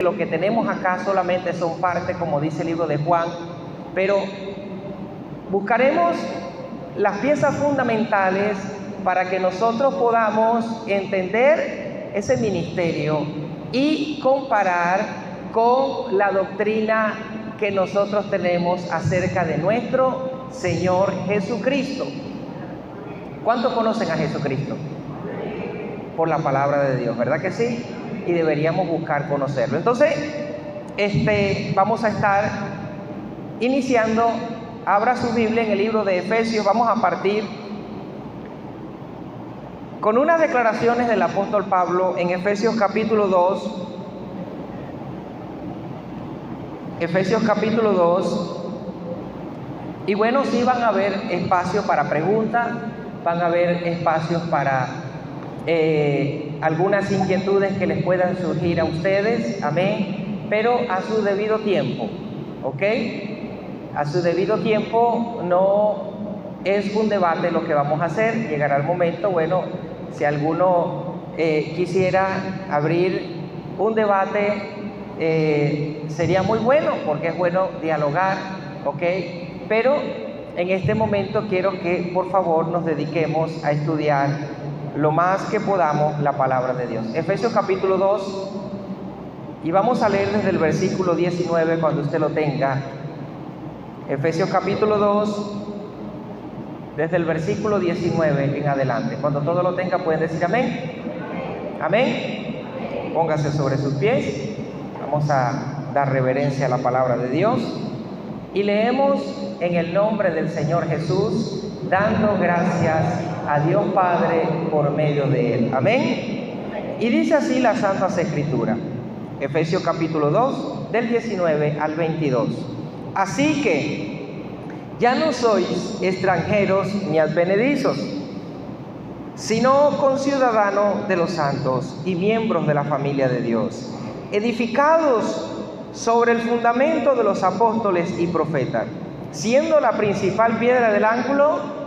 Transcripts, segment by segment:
lo que tenemos acá solamente son parte, como dice el libro de Juan, pero buscaremos las piezas fundamentales para que nosotros podamos entender ese ministerio y comparar con la doctrina que nosotros tenemos acerca de nuestro Señor Jesucristo. ¿Cuántos conocen a Jesucristo? Por la palabra de Dios, ¿verdad que sí? Y deberíamos buscar conocerlo. Entonces, vamos a estar iniciando. Abra su Biblia en el libro de Efesios. Vamos a partir con unas declaraciones del apóstol Pablo en Efesios capítulo 2. Efesios capítulo 2. Y bueno, sí van a haber espacios para preguntas, van a haber espacios para algunas inquietudes que les puedan surgir a ustedes, amén, pero a su debido tiempo, ¿ok? A su debido tiempo. No es un debate lo que vamos a hacer. Llegará el momento, bueno, si alguno quisiera abrir un debate, sería muy bueno, porque es bueno dialogar, ¿ok? Pero en este momento quiero que por favor nos dediquemos a estudiar lo más que podamos la palabra de Dios. Efesios capítulo 2, y vamos a leer desde el versículo 19 cuando usted lo tenga. Efesios capítulo 2, desde el versículo 19 en adelante. Cuando todo lo tenga pueden decir amén. Amén. Póngase sobre sus pies. Vamos a dar reverencia a la palabra de Dios. Y leemos en el nombre del Señor Jesús, dando gracias a Dios Padre por medio de Él. Amén. Y dice así las Santas Escrituras. Efesios capítulo 2, del 19 al 22. Así que ya no sois extranjeros ni advenedizos, sino conciudadanos de los santos y miembros de la familia de Dios, edificados sobre el fundamento de los apóstoles y profetas, siendo la principal piedra del ángulo,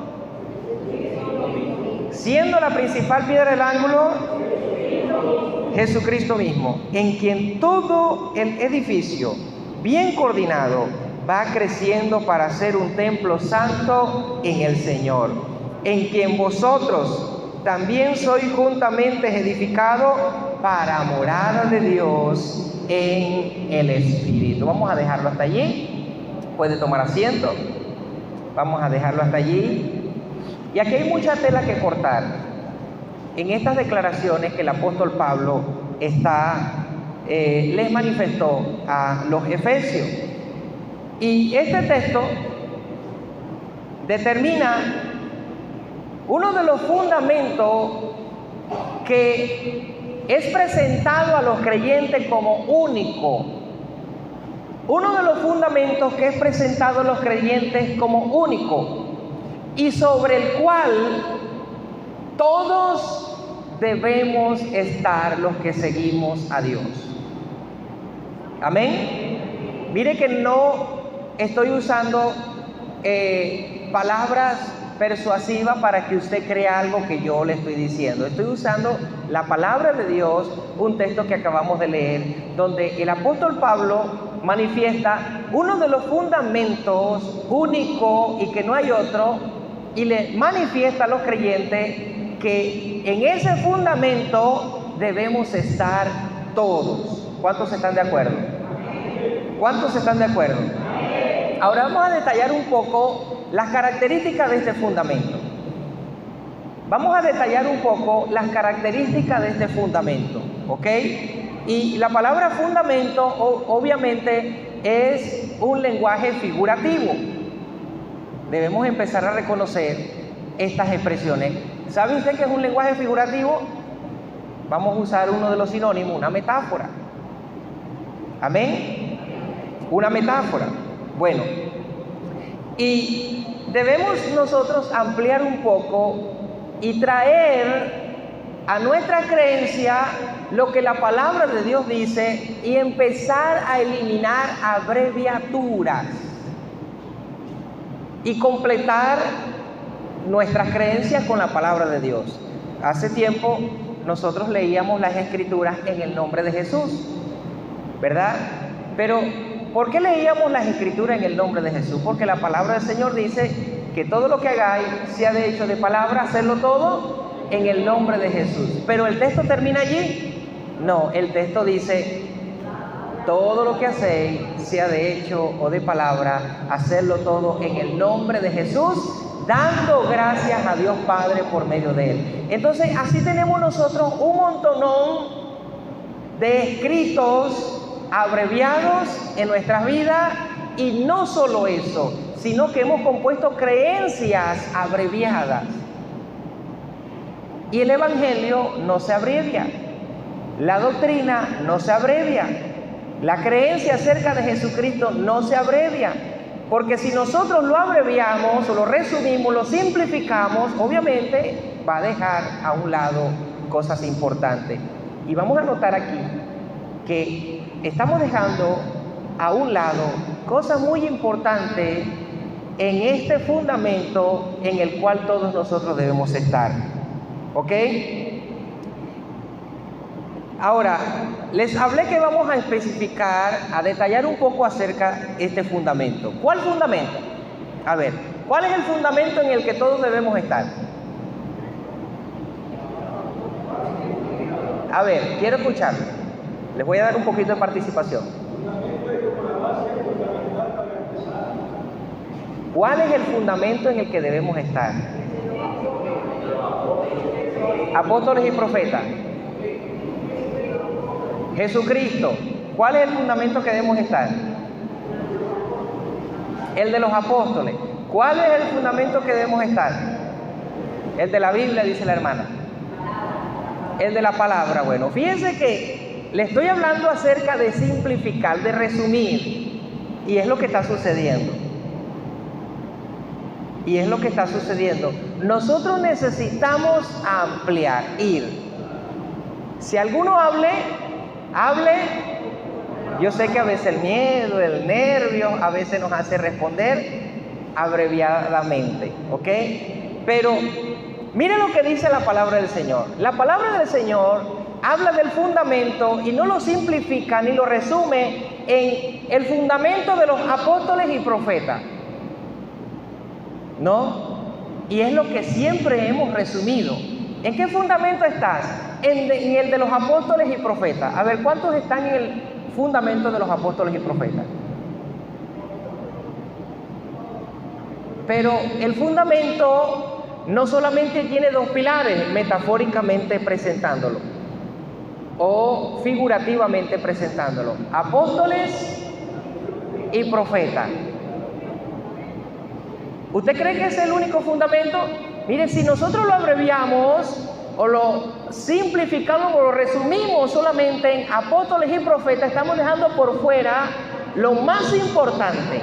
Jesucristo mismo, en quien todo el edificio, bien coordinado, va creciendo para ser un templo santo en el Señor, en quien vosotros también sois juntamente edificados para morada de Dios en el Espíritu. Vamos a dejarlo hasta allí. Puede tomar asiento. Vamos a dejarlo hasta allí. Y aquí hay mucha tela que cortar en estas declaraciones que el apóstol Pablo les manifestó a los efesios. Y este texto determina uno de los fundamentos que es presentado a los creyentes como único. Uno de los fundamentos que es presentado a los creyentes como único y sobre el cual todos debemos estar los que seguimos a Dios. Amén. Mire que no estoy usando palabras persuasivas para que usted crea algo que yo le estoy diciendo. Estoy usando la palabra de Dios, un texto que acabamos de leer, donde el apóstol Pablo manifiesta uno de los fundamentos único y que no hay otro, y le manifiesta a los creyentes que en ese fundamento debemos estar todos. ¿Cuántos están de acuerdo? ¿Cuántos están de acuerdo? Ahora vamos a detallar un poco las características de este fundamento. Vamos a detallar un poco las características de este fundamento, ¿ok? Y la palabra fundamento obviamente es un lenguaje figurativo. Debemos empezar a reconocer estas expresiones. ¿Sabe usted qué es un lenguaje figurativo? Vamos a usar uno de los sinónimos, una metáfora. ¿Amén? Una metáfora. Bueno, y debemos nosotros ampliar un poco y traer a nuestra creencia lo que la palabra de Dios dice y empezar a eliminar abreviaturas y completar nuestras creencias con la palabra de Dios. Hace tiempo nosotros leíamos las Escrituras en el nombre de Jesús. ¿verdad? Pero, ¿por qué leíamos las Escrituras en el nombre de Jesús? Porque la palabra del Señor dice que todo lo que hagáis, sea de hecho de palabra, hacerlo todo en el nombre de Jesús. Pero el texto termina allí. No, el texto dice, todo lo que hacéis, sea de hecho o de palabra, hacerlo todo en el nombre de Jesús, dando gracias a Dios Padre por medio de Él. Entonces, así tenemos nosotros un montonón de escritos abreviados en nuestras vidas, y no solo eso, sino que hemos compuesto creencias abreviadas. Y el Evangelio no se abrevia, la doctrina no se abrevia, la creencia acerca de Jesucristo no se abrevia, porque si nosotros lo abreviamos, lo resumimos, lo simplificamos, obviamente va a dejar a un lado cosas importantes. Y vamos a notar aquí que estamos dejando a un lado cosas muy importantes en este fundamento en el cual todos nosotros debemos estar. ¿Ok? Ahora, les hablé que vamos a especificar, a detallar un poco acerca de este fundamento. ¿Cuál fundamento? A ver, ¿cuál es el fundamento en el que todos debemos estar? A ver, quiero escucharlo. Les voy a dar un poquito de participación. ¿Cuál es el fundamento en el que debemos estar? Apóstoles y profetas. Jesucristo. ¿Cuál es el fundamento que debemos estar? El de los apóstoles. ¿Cuál es el fundamento que debemos estar? El de la Biblia, dice la hermana. El de la palabra. Bueno, fíjense que le estoy hablando acerca de simplificar, de resumir, y es lo que está sucediendo. Y es lo que está sucediendo. Nosotros necesitamos ampliar, ir. Si alguno hable. Yo sé que a veces el miedo, el nervio, a veces nos hace responder abreviadamente, ¿ok? Pero miren lo que dice la palabra del Señor. La palabra del Señor habla del fundamento y no lo simplifica ni lo resume en el fundamento de los apóstoles y profetas. ¿No? Y es lo que siempre hemos resumido. ¿En qué fundamento estás? En el de los apóstoles y profetas. A ver, ¿cuántos están en el fundamento de los apóstoles y profetas? Pero el fundamento no solamente tiene dos pilares, metafóricamente presentándolo o figurativamente presentándolo: apóstoles y profetas. ¿Usted cree que es el único fundamento? Mire, si nosotros lo abreviamos o lo simplificamos o lo resumimos solamente en apóstoles y profetas, estamos dejando por fuera lo más importante.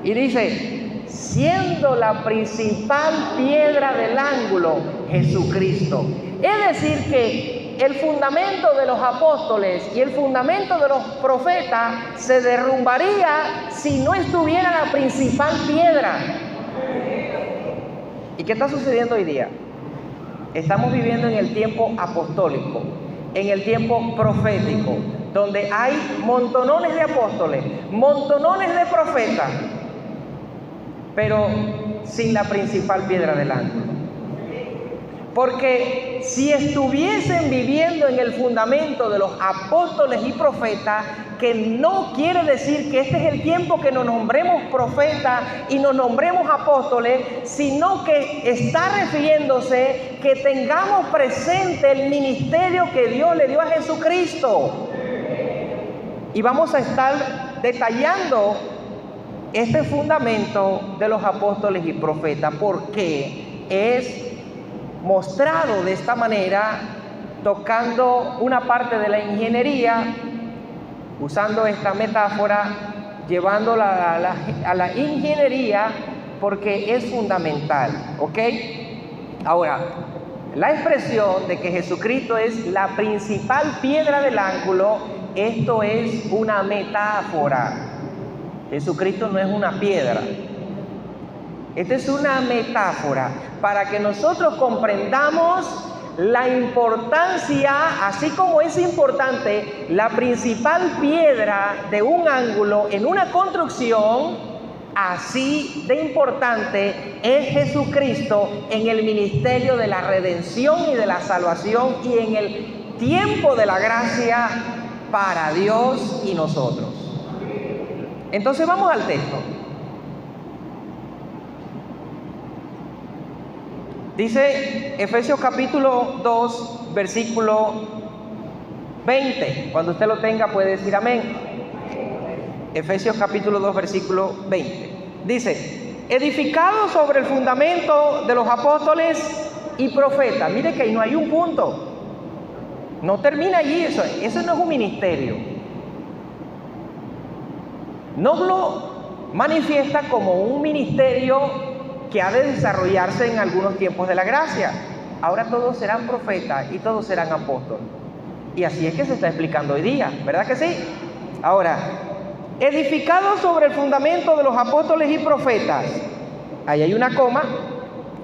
Y dice, siendo la principal piedra del ángulo, Jesucristo. Es decir que el fundamento de los apóstoles y el fundamento de los profetas se derrumbaría si no estuviera la principal piedra. ¿Y qué está sucediendo hoy día? Estamos viviendo en el tiempo apostólico, en el tiempo profético, donde hay montonones de apóstoles, montonones de profetas, pero sin la principal piedra del ángulo. Porque si estuviesen viviendo en el fundamento de los apóstoles y profetas, que no quiere decir que este es el tiempo que nos nombremos profetas y nos nombremos apóstoles, sino que está refiriéndose que tengamos presente el ministerio que Dios le dio a Jesucristo. Y vamos a estar detallando este fundamento de los apóstoles y profetas, porque es mostrado de esta manera, tocando una parte de la ingeniería, usando esta metáfora, llevándola a la ingeniería, porque es fundamental, ¿ok? Ahora, la expresión de que Jesucristo es la principal piedra del ángulo, esto es una metáfora. Jesucristo no es una piedra. Esta es una metáfora para que nosotros comprendamos la importancia, así como es importante la principal piedra de un ángulo en una construcción, así de importante es Jesucristo en el ministerio de la redención y de la salvación y en el tiempo de la gracia para Dios y nosotros. Entonces vamos al texto. Dice Efesios capítulo 2, versículo 20. Cuando usted lo tenga puede decir amén. Efesios capítulo 2, versículo 20. Dice, edificado sobre el fundamento de los apóstoles y profetas. Mire que ahí no hay un punto. No termina allí eso. Eso no es un ministerio. No lo manifiesta como un ministerio que ha de desarrollarse en algunos tiempos de la gracia. Ahora todos serán profetas y todos serán apóstoles. Y así es que se está explicando hoy día, ¿verdad que sí? Ahora, edificado sobre el fundamento de los apóstoles y profetas. Ahí hay una coma.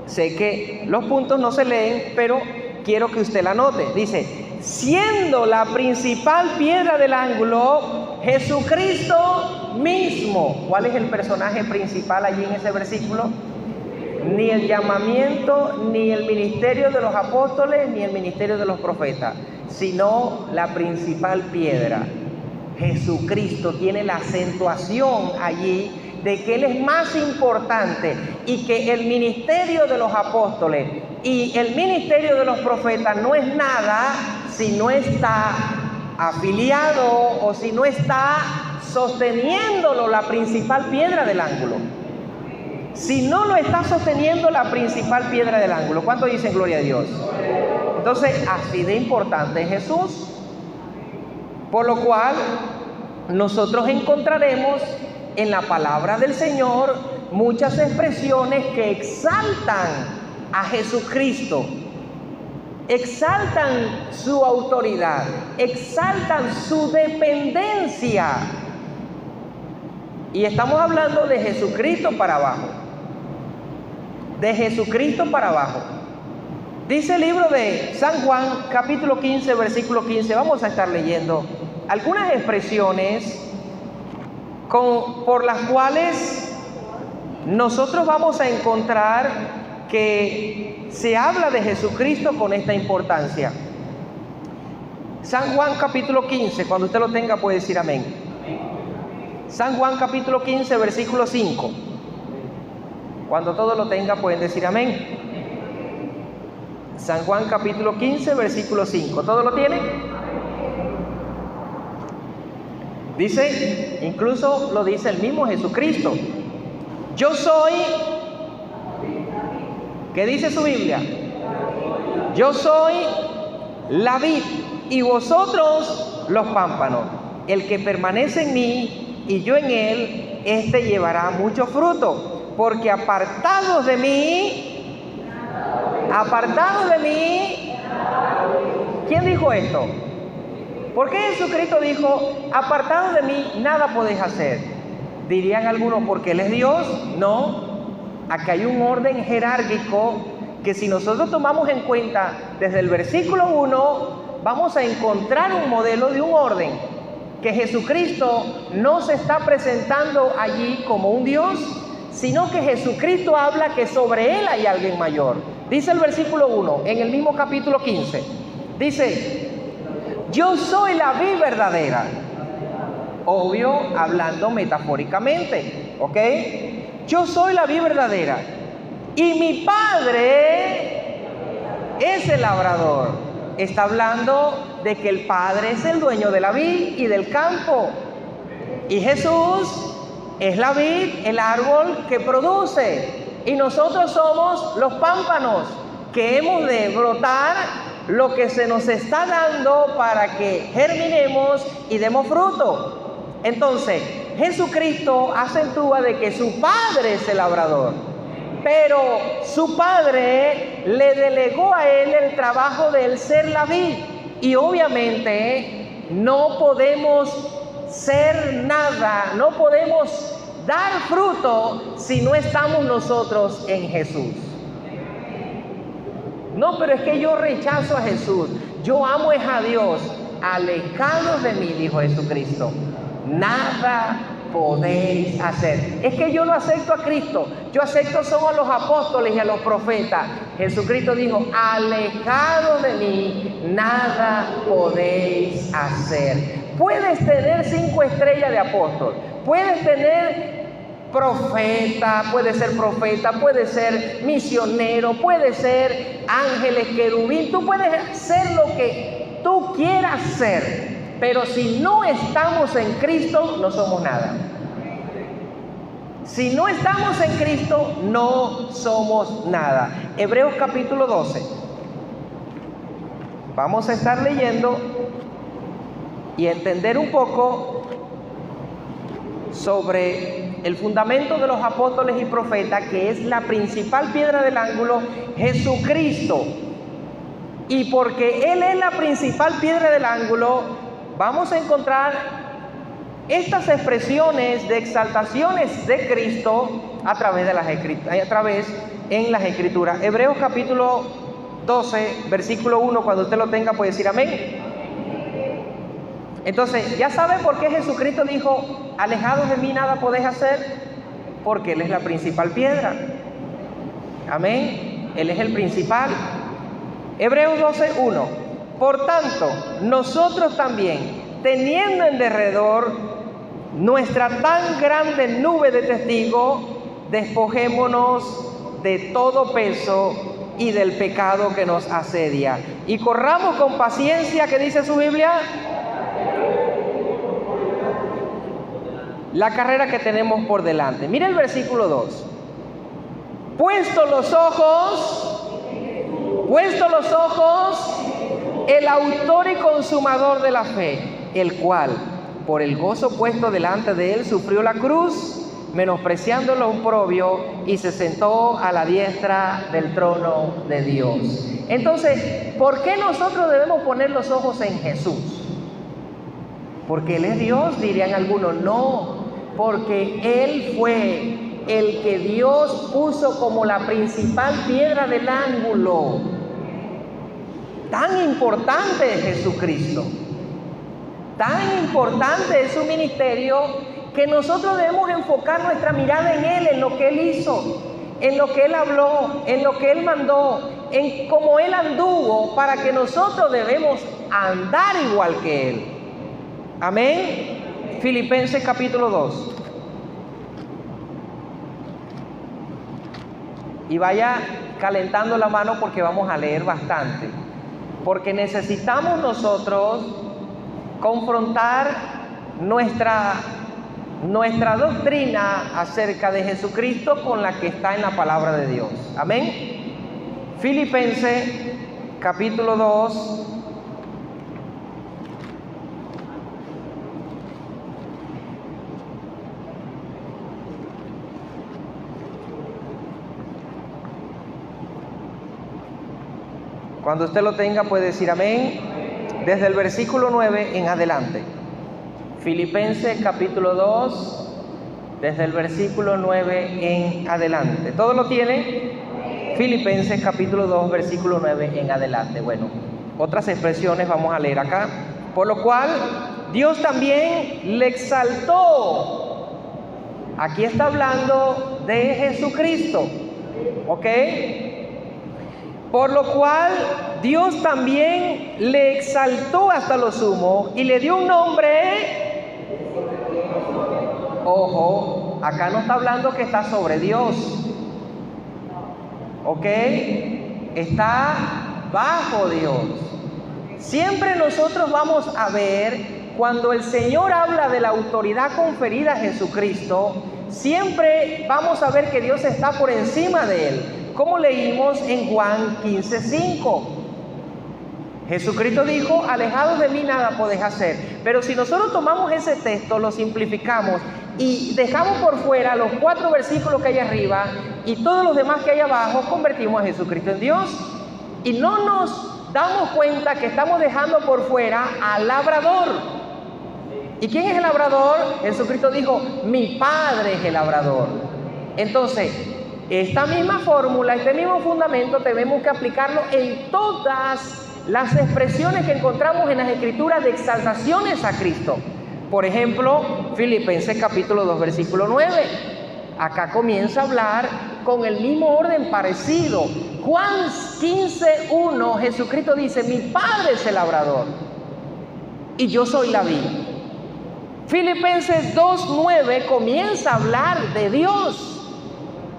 Sé que los puntos no se leen, pero quiero que usted la note. Dice, siendo la principal piedra del ángulo, Jesucristo mismo. ¿Cuál es el personaje principal allí en ese versículo? Ni el llamamiento, ni el ministerio de los apóstoles, ni el ministerio de los profetas, sino la principal piedra. Jesucristo tiene la acentuación allí de que Él es más importante y que el ministerio de los apóstoles y el ministerio de los profetas no es nada si no está afiliado o si no está sosteniéndolo la principal piedra del ángulo. Si no lo está sosteniendo la principal piedra del ángulo, ¿cuánto dicen gloria a Dios? Entonces, así de importante es Jesús. Por lo cual, nosotros encontraremos en la palabra del Señor muchas expresiones que exaltan a Jesucristo, exaltan su autoridad, exaltan su dependencia. Y estamos hablando de Jesucristo para abajo. De Jesucristo para abajo. Dice el libro de San Juan, capítulo 15, versículo 15. Vamos a estar leyendo algunas expresiones por las cuales nosotros vamos a encontrar que se habla de Jesucristo con esta importancia. San Juan capítulo 15, cuando usted lo tenga puede decir amén. San Juan capítulo 15, versículo 5. Cuando todo lo tenga pueden decir amén. San Juan capítulo 15, versículo 5. ¿Todo lo tienen? Dice, incluso lo dice el mismo Jesucristo. Yo soy, ¿qué dice su Biblia? Yo soy la vid y vosotros los pámpanos. El que permanece en mí y yo en él, éste llevará mucho fruto. Porque apartados de mí, ¿quién dijo esto? ¿Por qué Jesucristo dijo, apartados de mí, nada podéis hacer? Dirían algunos, ¿porque Él es Dios? No, aquí hay un orden jerárquico que si nosotros tomamos en cuenta desde el versículo 1, vamos a encontrar un modelo de un orden, que Jesucristo no se está presentando allí como un Dios, sino que Jesucristo habla que sobre Él hay alguien mayor. Dice el versículo 1, en el mismo capítulo 15, dice, yo soy la vid verdadera. Obvio, hablando metafóricamente, ¿ok? Yo soy la vid verdadera y mi Padre es el labrador. Está hablando de que el Padre es el dueño de la vid y del campo. Y Jesús es la vid, el árbol que produce. Y nosotros somos los pámpanos que hemos de brotar lo que se nos está dando para que germinemos y demos fruto. Entonces, Jesucristo acentúa de que su Padre es el labrador, pero su Padre le delegó a Él el trabajo de él ser la vid. Y obviamente no podemos ser nada, no podemos dar fruto si no estamos nosotros en Jesús. No, pero es que yo rechazo a Jesús. Yo amo es a Dios. Alejados de mí, dijo Jesucristo, nada podéis hacer. Es que yo no acepto a Cristo. Yo acepto solo a los apóstoles y a los profetas. Jesucristo dijo, alejados de mí, nada podéis hacer. Puedes tener 5 estrellas de apóstol. Puedes tener profeta, puede ser misionero, puede ser ángeles, querubín, tú puedes ser lo que tú quieras ser, pero si no estamos en Cristo, no somos nada. Si no estamos en Cristo, no somos nada. Hebreos capítulo 12. Vamos a estar leyendo y entender un poco sobre el fundamento de los apóstoles y profetas, que es la principal piedra del ángulo, Jesucristo. Y porque Él es la principal piedra del ángulo, vamos a encontrar estas expresiones de exaltaciones de Cristo a través en las Escrituras. Hebreos capítulo 12, versículo 1, cuando usted lo tenga puede decir amén. Entonces, ya sabe por qué Jesucristo dijo, alejados de mí nada podéis hacer, porque Él es la principal piedra. Amén. Él es el principal. Hebreos 12:1. Por tanto, nosotros también, teniendo en derredor nuestra tan grande nube de testigos, despojémonos de todo peso y del pecado que nos asedia, y corramos con paciencia, ¿qué dice su Biblia? La carrera que tenemos por delante. Mira el versículo 2. Puesto los ojos, el autor y consumador de la fe, el cual, por el gozo puesto delante de él, sufrió la cruz, menospreciando lo oprobio, y se sentó a la diestra del trono de Dios. Entonces, ¿por qué nosotros debemos poner los ojos en Jesús? Porque Él es Dios, dirían algunos. No, porque Él fue el que Dios puso como la principal piedra del ángulo. Tan importante es Jesucristo, tan importante es su ministerio, que nosotros debemos enfocar nuestra mirada en Él, en lo que Él hizo, en lo que Él habló, en lo que Él mandó, en cómo Él anduvo, para que nosotros debemos andar igual que Él. Amén. Filipenses capítulo 2. Y vaya calentando la mano porque vamos a leer bastante. Porque necesitamos nosotros confrontar nuestra doctrina acerca de Jesucristo con la que está en la palabra de Dios. Amén. Filipenses capítulo 2. Cuando usted lo tenga puede decir amén, desde el versículo 9 en adelante. Filipenses capítulo 2, desde el versículo 9 en adelante. ¿Todo lo tiene? Filipenses capítulo 2, versículo 9 en adelante. Bueno, otras expresiones vamos a leer acá. Por lo cual, Dios también le exaltó. Aquí está hablando de Jesucristo, ¿ok? Por lo cual Dios también le exaltó hasta lo sumo y le dio un nombre. Ojo, acá no está hablando que está sobre Dios, ¿ok? Está bajo Dios. Siempre nosotros vamos a ver, cuando el Señor habla de la autoridad conferida a Jesucristo, siempre vamos a ver que Dios está por encima de Él. Como leímos en Juan 15:5. Jesucristo dijo, alejados de mí nada podéis hacer. Pero si nosotros tomamos ese texto, lo simplificamos y dejamos por fuera los 4 versículos que hay arriba y todos los demás que hay abajo, convertimos a Jesucristo en Dios. Y no nos damos cuenta que estamos dejando por fuera al labrador. ¿Y quién es el labrador? Jesucristo dijo, mi Padre es el labrador. Entonces, esta misma fórmula, este mismo fundamento, tenemos que aplicarlo en todas las expresiones que encontramos en las Escrituras de exaltaciones a Cristo. Por ejemplo, Filipenses capítulo 2, versículo 9. Acá comienza a hablar con el mismo orden parecido. Juan 15, 1, Jesucristo dice: mi Padre es el labrador y yo soy la vid. Filipenses 2, 9 comienza a hablar de Dios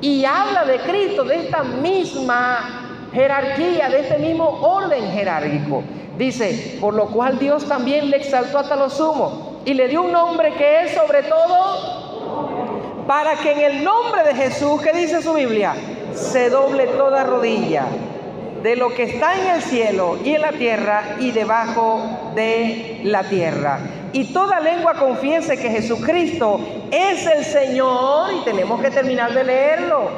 y habla de Cristo, de esta misma jerarquía, de este mismo orden jerárquico. Dice: por lo cual Dios también le exaltó hasta lo sumo y le dio un nombre que es sobre todo, para que en el nombre de Jesús, ¿qué dice su Biblia? Se doble toda rodilla de lo que está en el cielo y en la tierra y debajo de la tierra. Y toda lengua confiese que Jesucristo es el Señor, y tenemos que terminar de leerlo,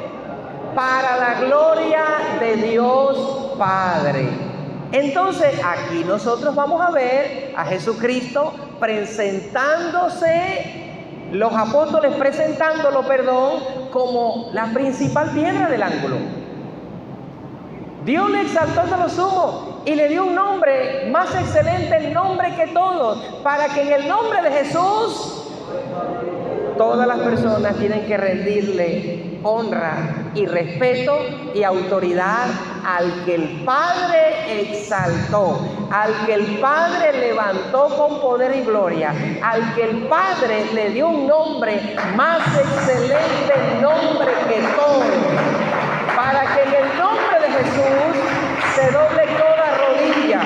para la gloria de Dios Padre. Entonces aquí nosotros vamos a ver a Jesucristo presentándose, los apóstoles presentándolo, como la principal piedra del ángulo. Dios le exaltó hasta lo sumo y le dio un nombre más excelente, el nombre que todos, para que en el nombre de Jesús todas las personas tienen que rendirle honra y respeto y autoridad al que el Padre exaltó, al que el Padre levantó con poder y gloria, al que el Padre le dio un nombre más excelente, nombre que todo, para que en el nombre de Jesús se doble toda rodilla.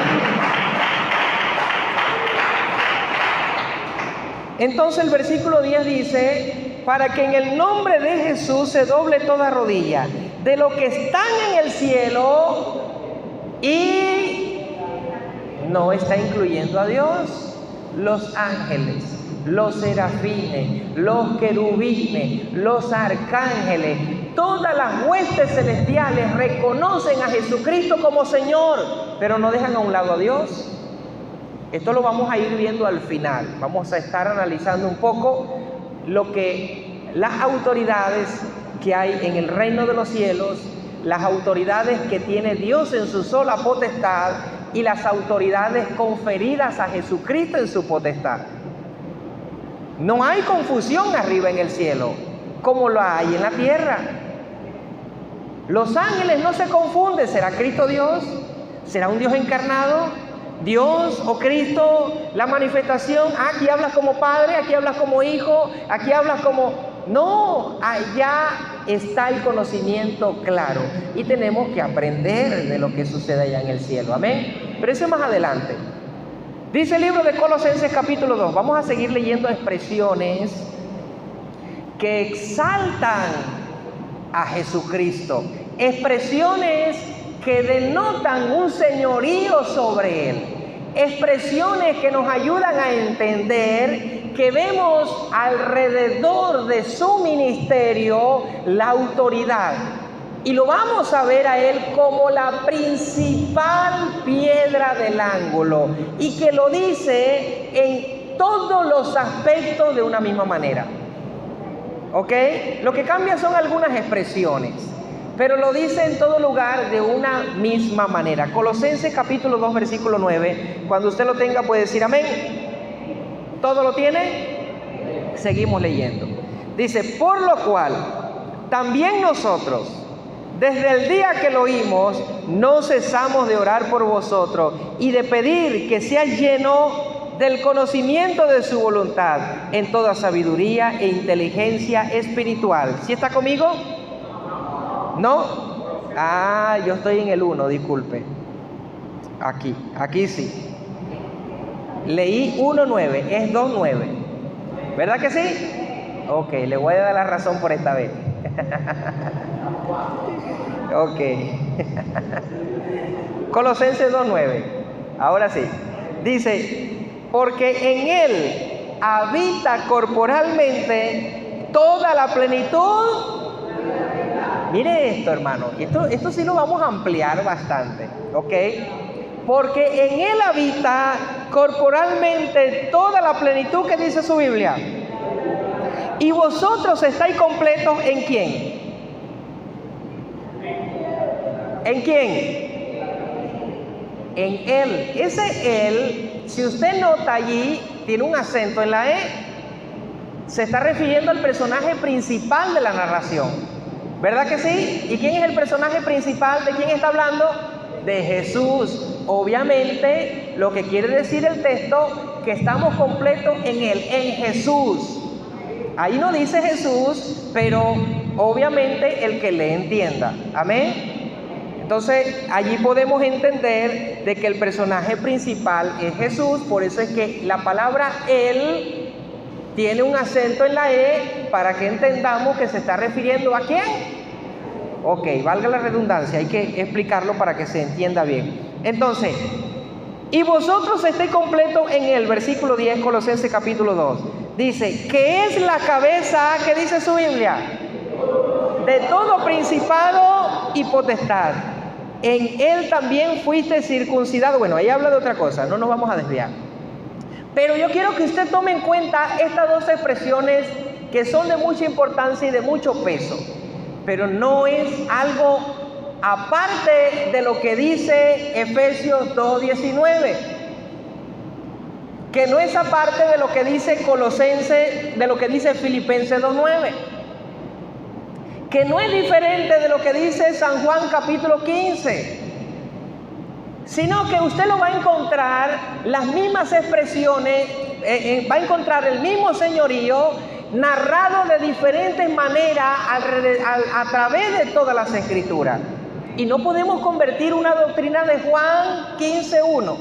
Entonces el versículo 10 dice: para que en el nombre de Jesús se doble toda rodilla de lo que están en el cielo, y no está incluyendo a Dios, los ángeles, los serafines, los querubines, los arcángeles, todas las huestes celestiales reconocen a Jesucristo como Señor, pero no dejan a un lado a Dios. Esto lo vamos a ir viendo al final. Vamos a estar analizando un poco lo que las autoridades que hay en el reino de los cielos, las autoridades que tiene Dios en su sola potestad y las autoridades conferidas a Jesucristo en su potestad. No hay confusión arriba en el cielo como lo hay en la tierra. Los ángeles no se confunden. ¿Será Cristo Dios? ¿Será un Dios encarnado? Dios o Cristo, la manifestación. Aquí hablas como padre, aquí hablas como hijo, aquí hablas como... No, allá está el conocimiento claro y tenemos que aprender de lo que sucede allá en el cielo. Amén. Pero eso es más adelante. Dice el libro de Colosenses capítulo 2. Vamos a seguir leyendo expresiones que exaltan a Jesucristo, expresiones que denotan un señorío sobre Él, expresiones que nos ayudan a entender que vemos alrededor de su ministerio la autoridad, y lo vamos a ver a Él como la principal piedra del ángulo, y que lo dice en todos los aspectos de una misma manera. ¿Ok? Lo que cambia son algunas expresiones, pero lo dice en todo lugar de una misma manera. Colosenses capítulo 2, versículo 9. Cuando usted lo tenga puede decir amén. ¿Todo lo tiene? Seguimos leyendo. Dice: por lo cual también nosotros, desde el día que lo oímos, no cesamos de orar por vosotros y de pedir que sea lleno del conocimiento de su voluntad en toda sabiduría e inteligencia espiritual. ¿Sí está conmigo? ¿No? Yo estoy en el 1, disculpe. Aquí sí. Leí 1.9, es 2.9. ¿Verdad que sí? Ok, le voy a dar la razón por esta vez. Ok. Colosenses 2.9. Ahora sí. Dice: porque en Él habita corporalmente toda la plenitud. Mire esto, hermano, esto sí lo vamos a ampliar bastante, ¿ok? Porque en Él habita corporalmente toda la plenitud, que dice su Biblia. Y vosotros estáis completos ¿en quién? ¿En quién? En Él. Ese Él, si usted nota allí, tiene un acento en la E. Se está refiriendo al personaje principal de la narración. ¿Verdad que sí? ¿Y quién es el personaje principal? ¿De quién está hablando? De Jesús. Obviamente, lo que quiere decir el texto, que estamos completos en Él, en Jesús. Ahí no dice Jesús, pero obviamente el que le entienda. Amén. Entonces, allí podemos entender de que el personaje principal es Jesús. Por eso es que la palabra Él tiene un acento en la E para que entendamos que se está refiriendo ¿a quién? Ok, valga la redundancia, hay que explicarlo para que se entienda bien. Entonces, y vosotros estéis completos en Él, versículo 10, Colosenses capítulo 2. Dice, que es la cabeza, ¿qué dice su Biblia? De todo principado y potestad. En Él también fuiste circuncidado. Bueno, ahí habla de otra cosa, no nos vamos a desviar. Pero yo quiero que usted tome en cuenta estas dos expresiones que son de mucha importancia y de mucho peso. Pero no es algo aparte de lo que dice Efesios 2:19. Que no es aparte de lo que dice Colosenses, de lo que dice Filipenses 2:9. Que no es diferente de lo que dice San Juan capítulo 15. Sino que usted lo va a encontrar las mismas expresiones, va a encontrar el mismo señorío narrado de diferentes maneras a través de todas las escrituras. Y no podemos convertir una doctrina de Juan 15:1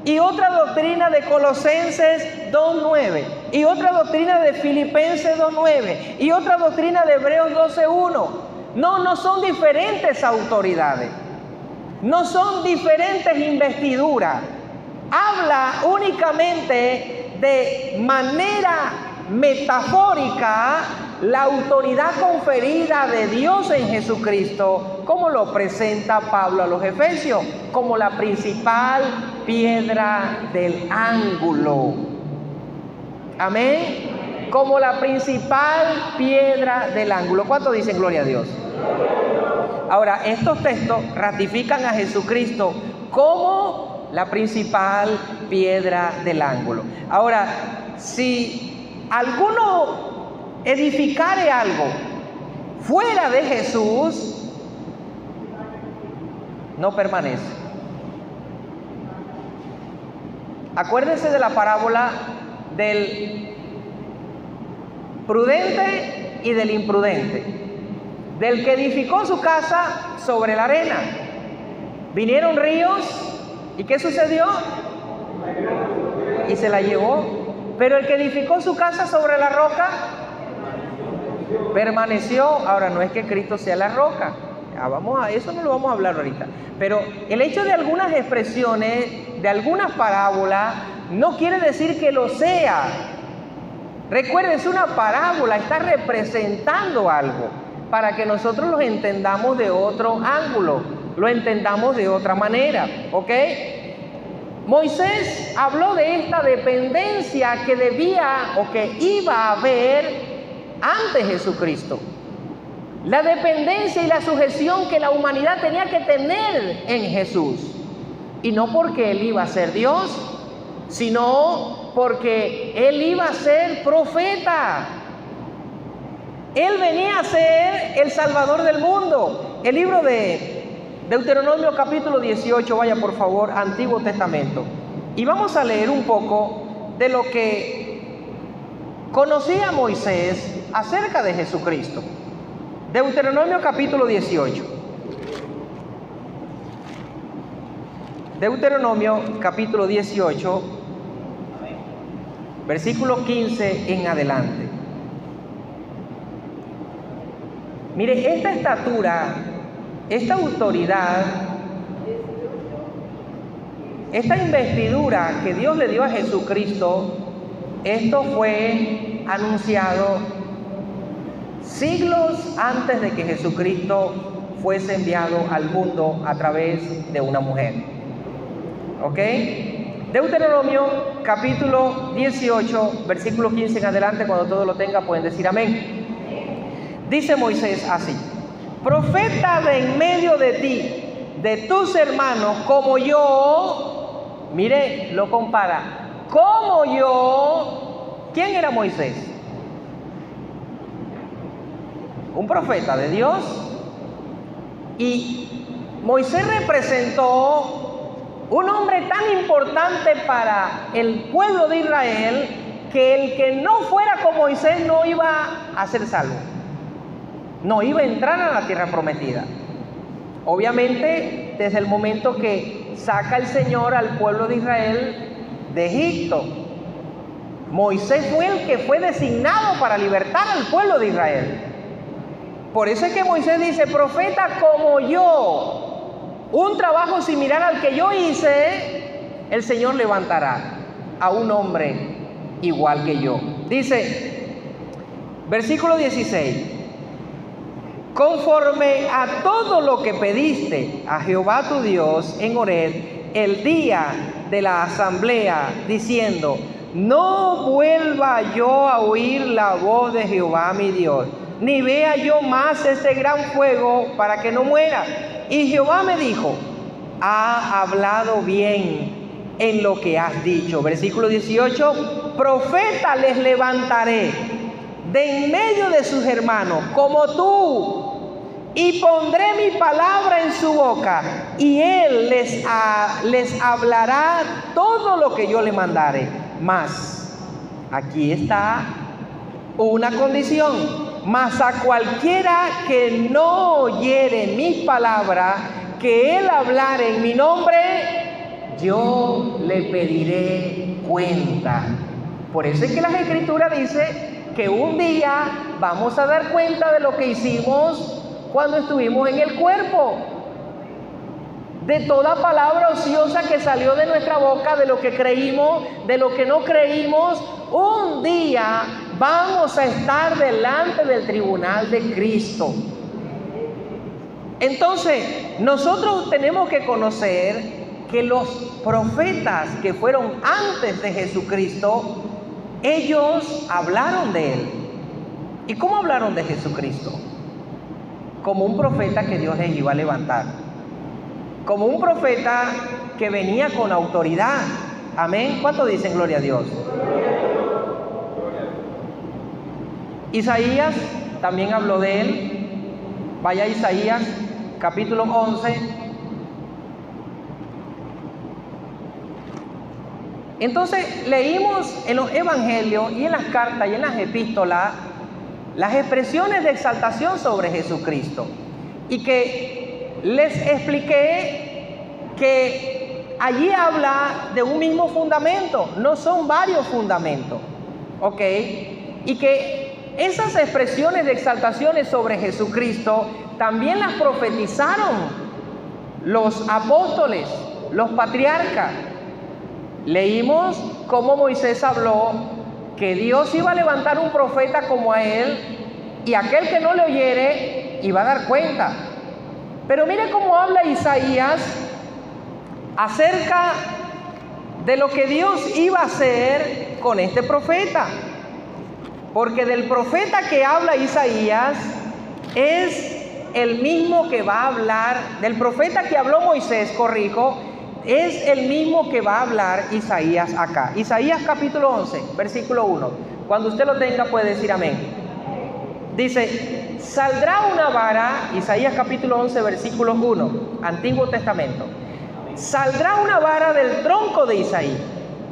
y otra doctrina de Colosenses 2:9 y otra doctrina de Filipenses 2:9 y otra doctrina de Hebreos 12:1. No son diferentes autoridades. No son diferentes investiduras. Habla únicamente de manera metafórica la autoridad conferida de Dios en Jesucristo, como lo presenta Pablo a los Efesios, como la principal piedra del ángulo. Amén. Como la principal piedra del ángulo. ¿Cuántos dicen gloria a Dios? Ahora, estos textos ratifican a Jesucristo como la principal piedra del ángulo. Ahora, si alguno edificare algo fuera de Jesús, no permanece. Acuérdense de la parábola del prudente y del imprudente. Del que edificó su casa sobre la arena. Vinieron ríos, ¿y qué sucedió? Y se la llevó. Pero el que edificó su casa sobre la roca, permaneció. Ahora, no es que Cristo sea la roca. Eso no lo vamos a hablar ahorita. Pero el hecho de algunas expresiones, de algunas parábolas, no quiere decir que lo sea. Recuerden, es una parábola, está representando algo, para que nosotros lo entendamos de otro ángulo, lo entendamos de otra manera, ¿ok? Moisés habló de esta dependencia que debía o que iba a haber ante Jesucristo. La dependencia y la sujeción que la humanidad tenía que tener en Jesús. Y no porque Él iba a ser Dios, sino porque Él iba a ser profeta. Él venía a ser el Salvador del mundo. El libro de Deuteronomio capítulo 18, vaya por favor, Antiguo Testamento. Y vamos a leer un poco de lo que conocía Moisés acerca de Jesucristo. Deuteronomio capítulo 18. Deuteronomio capítulo 18, versículo 15 en adelante. Mire, esta estatura, esta autoridad, esta investidura que Dios le dio a Jesucristo, esto fue anunciado siglos antes de que Jesucristo fuese enviado al mundo a través de una mujer. ¿Ok? Deuteronomio capítulo 18, versículo 15 en adelante, cuando todo lo tenga pueden decir amén. Dice Moisés así: profeta de en medio de ti, de tus hermanos como yo. Mire, lo compara. Como yo. ¿Quién era Moisés? Un profeta de Dios. Y Moisés representó un hombre tan importante para el pueblo de Israel que el que no fuera como Moisés no iba a ser salvo. No iba a entrar a la tierra prometida. Obviamente, desde el momento que saca el Señor al pueblo de Israel de Egipto, Moisés fue el que fue designado para libertar al pueblo de Israel. Por eso es que Moisés dice, profeta como yo, un trabajo similar al que yo hice, el Señor levantará a un hombre igual que yo. Dice, versículo 16, conforme a todo lo que pediste a Jehová tu Dios en Horeb, el día de la asamblea, diciendo, no vuelva yo a oír la voz de Jehová mi Dios, ni vea yo más este gran fuego para que no muera. Y Jehová me dijo, ha hablado bien en lo que has dicho. Versículo 18, profeta les levantaré de en medio de sus hermanos como tú, y pondré mi palabra en su boca, y él les hablará todo lo que yo le mandare. Mas, aquí está una condición, mas a cualquiera que no oyere mis palabras, que él hablare en mi nombre, yo le pediré cuenta. Por eso es que las Escrituras dice que un día vamos a dar cuenta de lo que hicimos cuando estuvimos en el cuerpo, de toda palabra ociosa que salió de nuestra boca, de lo que creímos, de lo que no creímos. Un día vamos a estar delante del tribunal de Cristo. Entonces, nosotros tenemos que conocer que los profetas que fueron antes de Jesucristo, ellos hablaron de Él. ¿Y cómo hablaron de Jesucristo? Como un profeta que Dios les iba a levantar. Como un profeta que venía con autoridad. Amén. ¿Cuánto dicen gloria a Dios? Isaías también habló de Él. Vaya a Isaías, capítulo 11. Entonces leímos en los evangelios y en las cartas y en las epístolas las expresiones de exaltación sobre Jesucristo, y que les expliqué que allí habla de un mismo fundamento, no son varios fundamentos, ¿ok? Y que esas expresiones de exaltaciones sobre Jesucristo también las profetizaron los apóstoles, los patriarcas. Leímos cómo Moisés habló que Dios iba a levantar un profeta como a él, y aquel que no le oyere iba a dar cuenta. Pero mire cómo habla Isaías acerca de lo que Dios iba a hacer con este profeta. Porque del profeta que habla Isaías es el mismo que va a hablar, del profeta que habló Moisés, corrijo, es el mismo que va a hablar Isaías acá. Isaías capítulo 11, versículo 1. Cuando usted lo tenga puede decir amén. Dice, saldrá una vara, Isaías capítulo 11, versículo 1, Antiguo Testamento. Saldrá una vara del tronco de Isaí,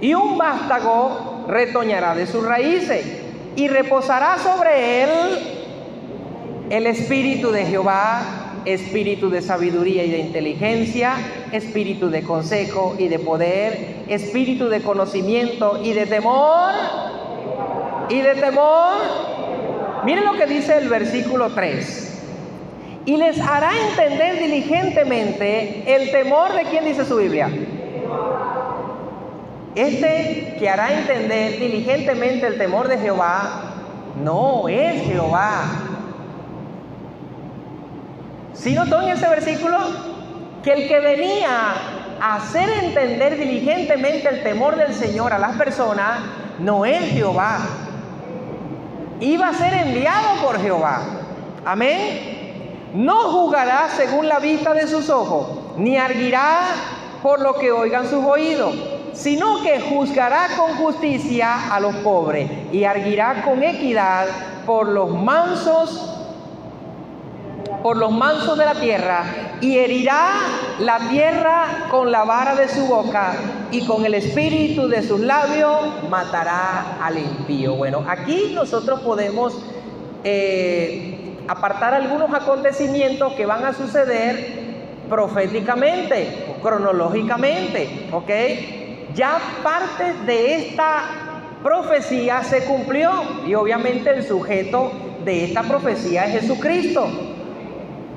y un vástago retoñará de sus raíces, y reposará sobre él el espíritu de Jehová, espíritu de sabiduría y de inteligencia, espíritu de consejo y de poder, espíritu de conocimiento y de temor. Miren lo que dice el versículo 3. Y les hará entender diligentemente el temor de ¿quién dice su Biblia? Este que hará entender diligentemente el temor de Jehová no es Jehová. ¿Sí notó en ese versículo? Que el que venía a hacer entender diligentemente el temor del Señor a las personas no es Jehová. Iba a ser enviado por Jehová. Amén. No juzgará según la vista de sus ojos, ni arguirá por lo que oigan sus oídos, sino que juzgará con justicia a los pobres y arguirá con equidad por los mansos de la tierra, y herirá la tierra con la vara de su boca, y con el espíritu de sus labios matará al impío. Bueno, aquí nosotros podemos apartar algunos acontecimientos que van a suceder proféticamente, cronológicamente, ¿ok? Ya parte de esta profecía se cumplió, y obviamente el sujeto de esta profecía es Jesucristo.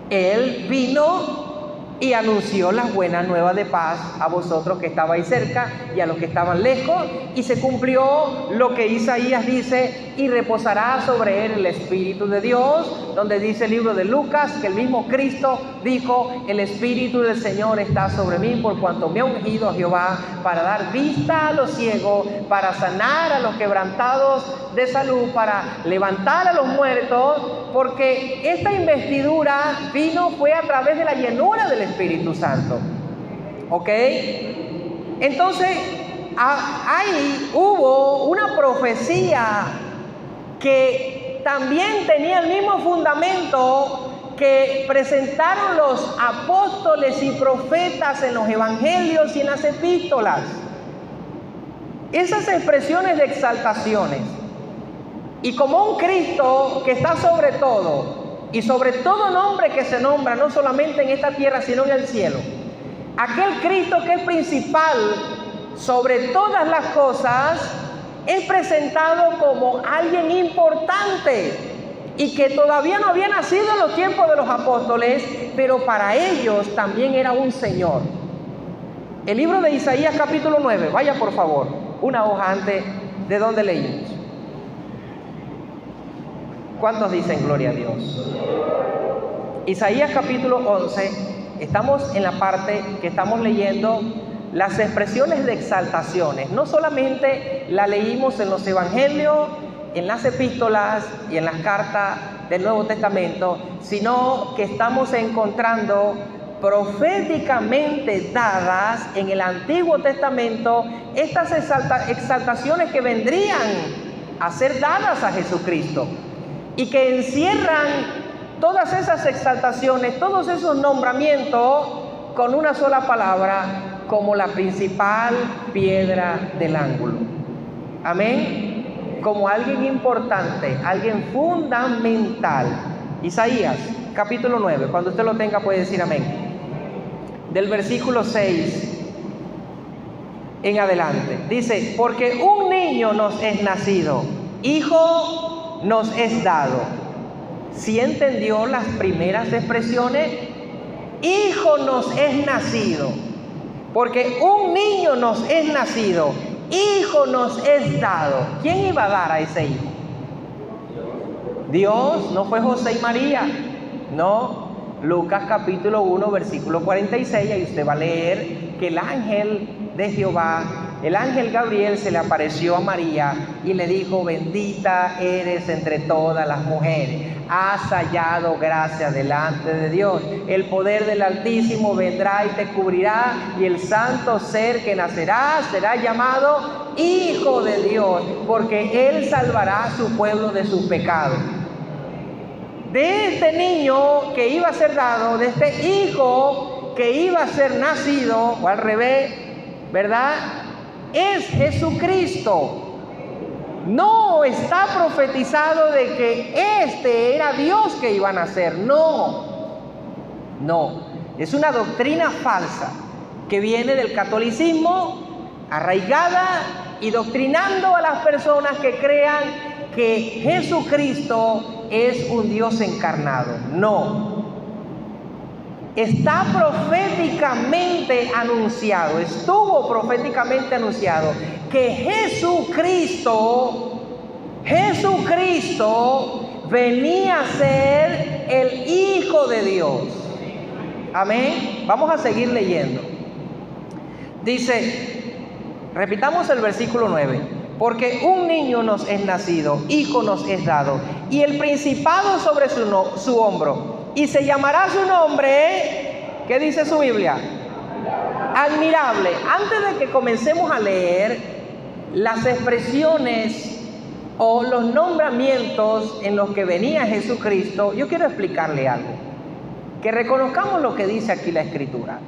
Él vino y anunció las buenas nuevas de paz a vosotros que estabais cerca y a los que estaban lejos, y se cumplió lo que Isaías dice: y reposará sobre él el Espíritu de Dios, donde dice el libro de Lucas que el mismo Cristo dijo: el Espíritu del Señor está sobre mí, por cuanto me ha ungido a Jehová para dar vista a los ciegos, para sanar a los quebrantados de salud, para levantar a los muertos, porque esta investidura fue a través de la llenura del Espíritu Santo. ¿Ok? Entonces, ahí hubo una profecía que también tenía el mismo fundamento que presentaron los apóstoles y profetas en los evangelios y en las epístolas. Esas expresiones de exaltaciones. Y como un Cristo que está sobre todo, y sobre todo nombre que se nombra, no solamente en esta tierra, sino en el cielo, aquel Cristo que es principal sobre todas las cosas, es presentado como alguien importante y que todavía no había nacido en los tiempos de los apóstoles, pero para ellos también era un Señor. El libro de Isaías capítulo 9, vaya por favor, una hoja antes de donde leímos. ¿Cuántos dicen gloria a Dios? Isaías capítulo 11, estamos en la parte que estamos leyendo las expresiones de exaltaciones. No solamente la leímos en los evangelios, en las epístolas y en las cartas del Nuevo Testamento, sino que estamos encontrando proféticamente dadas en el Antiguo Testamento estas exaltaciones que vendrían a ser dadas a Jesucristo, y que encierran todas esas exaltaciones, todos esos nombramientos con una sola palabra, como la principal piedra del ángulo. Amén. Como alguien importante, alguien fundamental. Isaías capítulo 9, cuando usted lo tenga puede decir amén. Del versículo 6 en adelante, dice: porque un niño nos es nacido, hijo nos es dado. ¿Sí entendió las primeras expresiones? Hijo nos es nacido. Porque un niño nos es nacido, hijo nos es dado. ¿Quién iba a dar a ese hijo? Dios. No fue José y María. No. Lucas capítulo 1 versículo 46, ahí usted va a leer que el ángel de Jehová, el ángel Gabriel, se le apareció a María y le dijo: bendita eres entre todas las mujeres, has hallado gracia delante de Dios, el poder del Altísimo vendrá y te cubrirá, y el santo ser que nacerá será llamado Hijo de Dios, porque él salvará a su pueblo de sus pecados. De este niño que iba a ser dado, de este hijo que iba a ser nacido, o al revés, ¿verdad?, es Jesucristo. No está profetizado de que este era Dios que iba a nacer. No, es una doctrina falsa que viene del catolicismo, arraigada y doctrinando a las personas que crean que Jesucristo es un Dios encarnado. No. Está proféticamente anunciado, estuvo proféticamente anunciado que Jesucristo venía a ser el Hijo de Dios. Amén. Vamos a seguir leyendo. Dice, repitamos el versículo 9. Porque un niño nos es nacido, hijo nos es dado, y el principado sobre su hombro, y se llamará su nombre ¿Qué dice su Biblia? Admirable. Antes de que comencemos a leer las expresiones o los nombramientos en los que venía Jesucristo, yo quiero explicarle algo. Que reconozcamos lo que dice aquí la Escritura.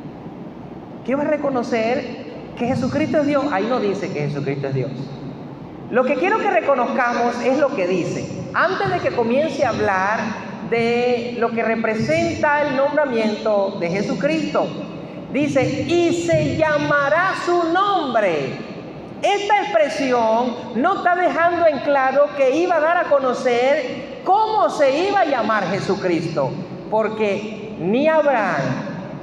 ¿Qué va a reconocer? Que Jesucristo es Dios. Ahí no dice que Jesucristo es Dios. Lo que quiero que reconozcamos es lo que dice. Antes de que comience a hablar de lo que representa el nombramiento de Jesucristo, dice, y se llamará su nombre. Esta expresión no está dejando en claro que iba a dar a conocer cómo se iba a llamar Jesucristo, porque ni a Abraham,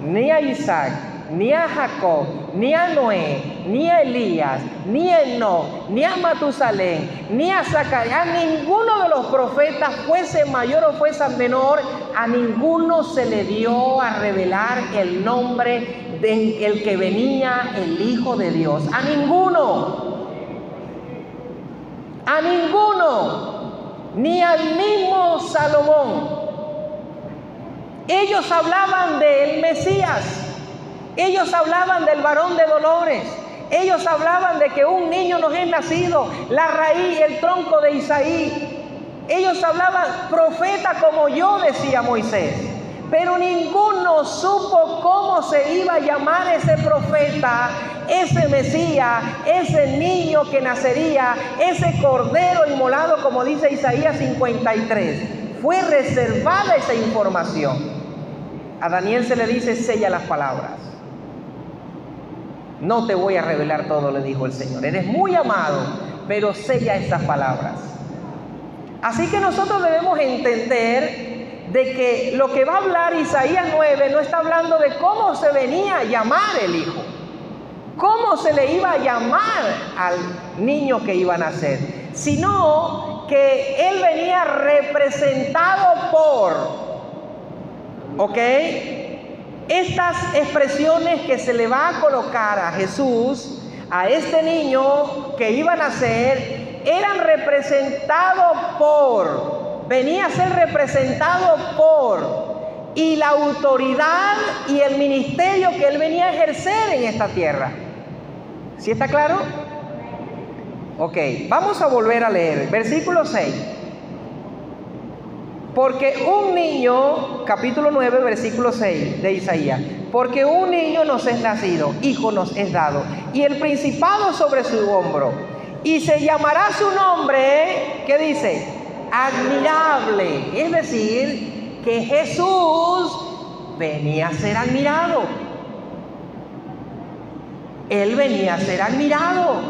ni a Isaac, ni a Jacob, ni a Noé, ni a Elías, ni a Enoc, ni a Matusalén, ni a Zacarías, a ninguno de los profetas, fuese mayor o fuese menor, a ninguno se le dio a revelar el nombre del que venía el Hijo de Dios. A ninguno. A ninguno. Ni al mismo Salomón. Ellos hablaban del Mesías. Ellos hablaban del varón de dolores. Ellos hablaban de que un niño nos es nacido, la raíz y el tronco de Isaí. Ellos hablaban profeta como yo, decía Moisés. Pero ninguno supo cómo se iba a llamar ese profeta, ese Mesías, ese niño que nacería, ese cordero inmolado, como dice Isaías 53. Fue reservada esa información. A Daniel se le dice, sella las palabras. No te voy a revelar todo, le dijo el Señor. Eres muy amado, pero sella esas palabras. Así que nosotros debemos entender de que lo que va a hablar Isaías 9 no está hablando de cómo se venía a llamar el Hijo, cómo se le iba a llamar al niño que iba a nacer, sino que él venía representado por, ¿ok? Estas expresiones que se le va a colocar a Jesús, a este niño que iba a nacer, eran representados por, venía a ser representado por, y la autoridad y el ministerio que él venía a ejercer en esta tierra. ¿Sí está claro? Ok, vamos a volver a leer, versículo 6. Porque un niño, capítulo 9, versículo 6 de Isaías, porque un niño nos es nacido, hijo nos es dado, y el principado sobre su hombro, y se llamará su nombre, ¿qué dice? Admirable. Es decir, que Jesús venía a ser admirado. Él venía a ser admirado.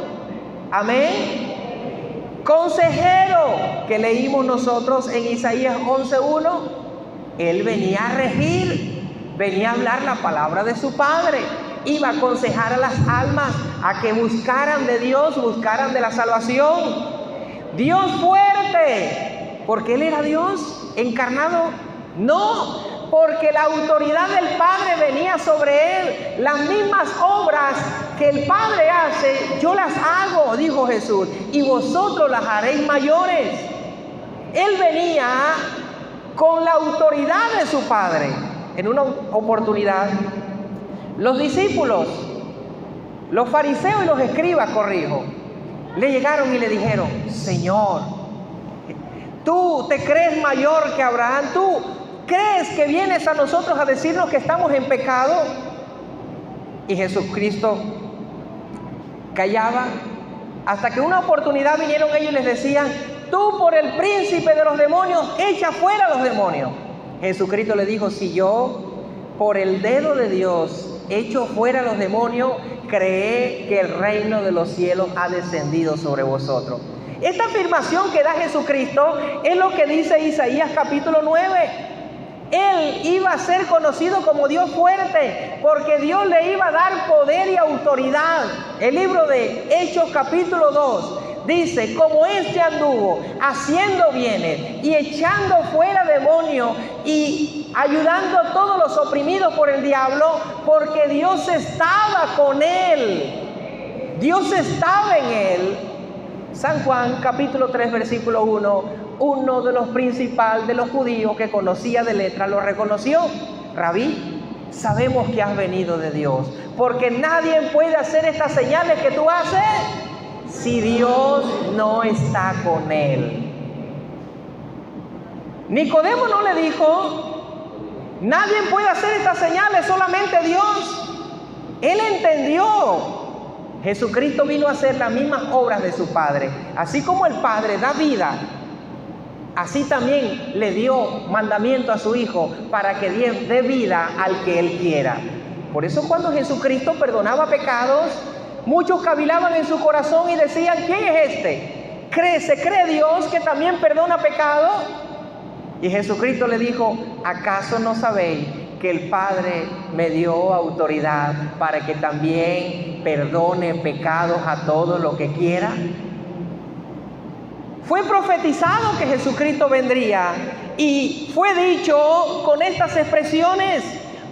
Amén. Consejero, que leímos nosotros en Isaías 11:1, él venía a regir, venía a hablar la palabra de su Padre, iba a aconsejar a las almas a que buscaran de Dios, buscaran de la salvación. Dios fuerte, porque él era Dios encarnado. No, porque la autoridad del Padre venía sobre él. Las mismas obras que el Padre hace, yo las hago, dijo Jesús, y vosotros las haréis mayores. Él venía con la autoridad de su Padre. En una oportunidad, los discípulos, los fariseos y los escribas, corrijo, le llegaron y le dijeron, Señor, tú te crees mayor que Abraham, tú ¿crees que vienes a nosotros a decirnos que estamos en pecado? Y Jesucristo callaba hasta que una oportunidad vinieron ellos y les decían, tú por el príncipe de los demonios, echa fuera a los demonios. Jesucristo le dijo, si yo por el dedo de Dios echo fuera a los demonios, cree que el reino de los cielos ha descendido sobre vosotros. Esta afirmación que da Jesucristo es lo que dice Isaías capítulo 9. Él iba a ser conocido como Dios fuerte, porque Dios le iba a dar poder y autoridad. El libro de Hechos capítulo 2 dice, como este anduvo haciendo bienes y echando fuera demonios y ayudando a todos los oprimidos por el diablo, porque Dios estaba con él. Dios estaba en él. San Juan capítulo 3 versículo 1, uno de los principales de los judíos que conocía de letra lo reconoció. Rabí, sabemos que has venido de Dios, porque nadie puede hacer estas señales que tú haces si Dios no está con él. Nicodemo no le dijo, nadie puede hacer estas señales, solamente Dios. Él entendió. Jesucristo vino a hacer las mismas obras de su Padre. Así como el Padre da vida, así también le dio mandamiento a su Hijo para que dé vida al que Él quiera. Por eso cuando Jesucristo perdonaba pecados, muchos cavilaban en su corazón y decían, ¿quién es este? ¿Se cree Dios que también perdona pecados? Y Jesucristo le dijo, ¿acaso no sabéis que el Padre me dio autoridad para que también perdone pecados a todos los que quiera? Fue profetizado que Jesucristo vendría y fue dicho con estas expresiones: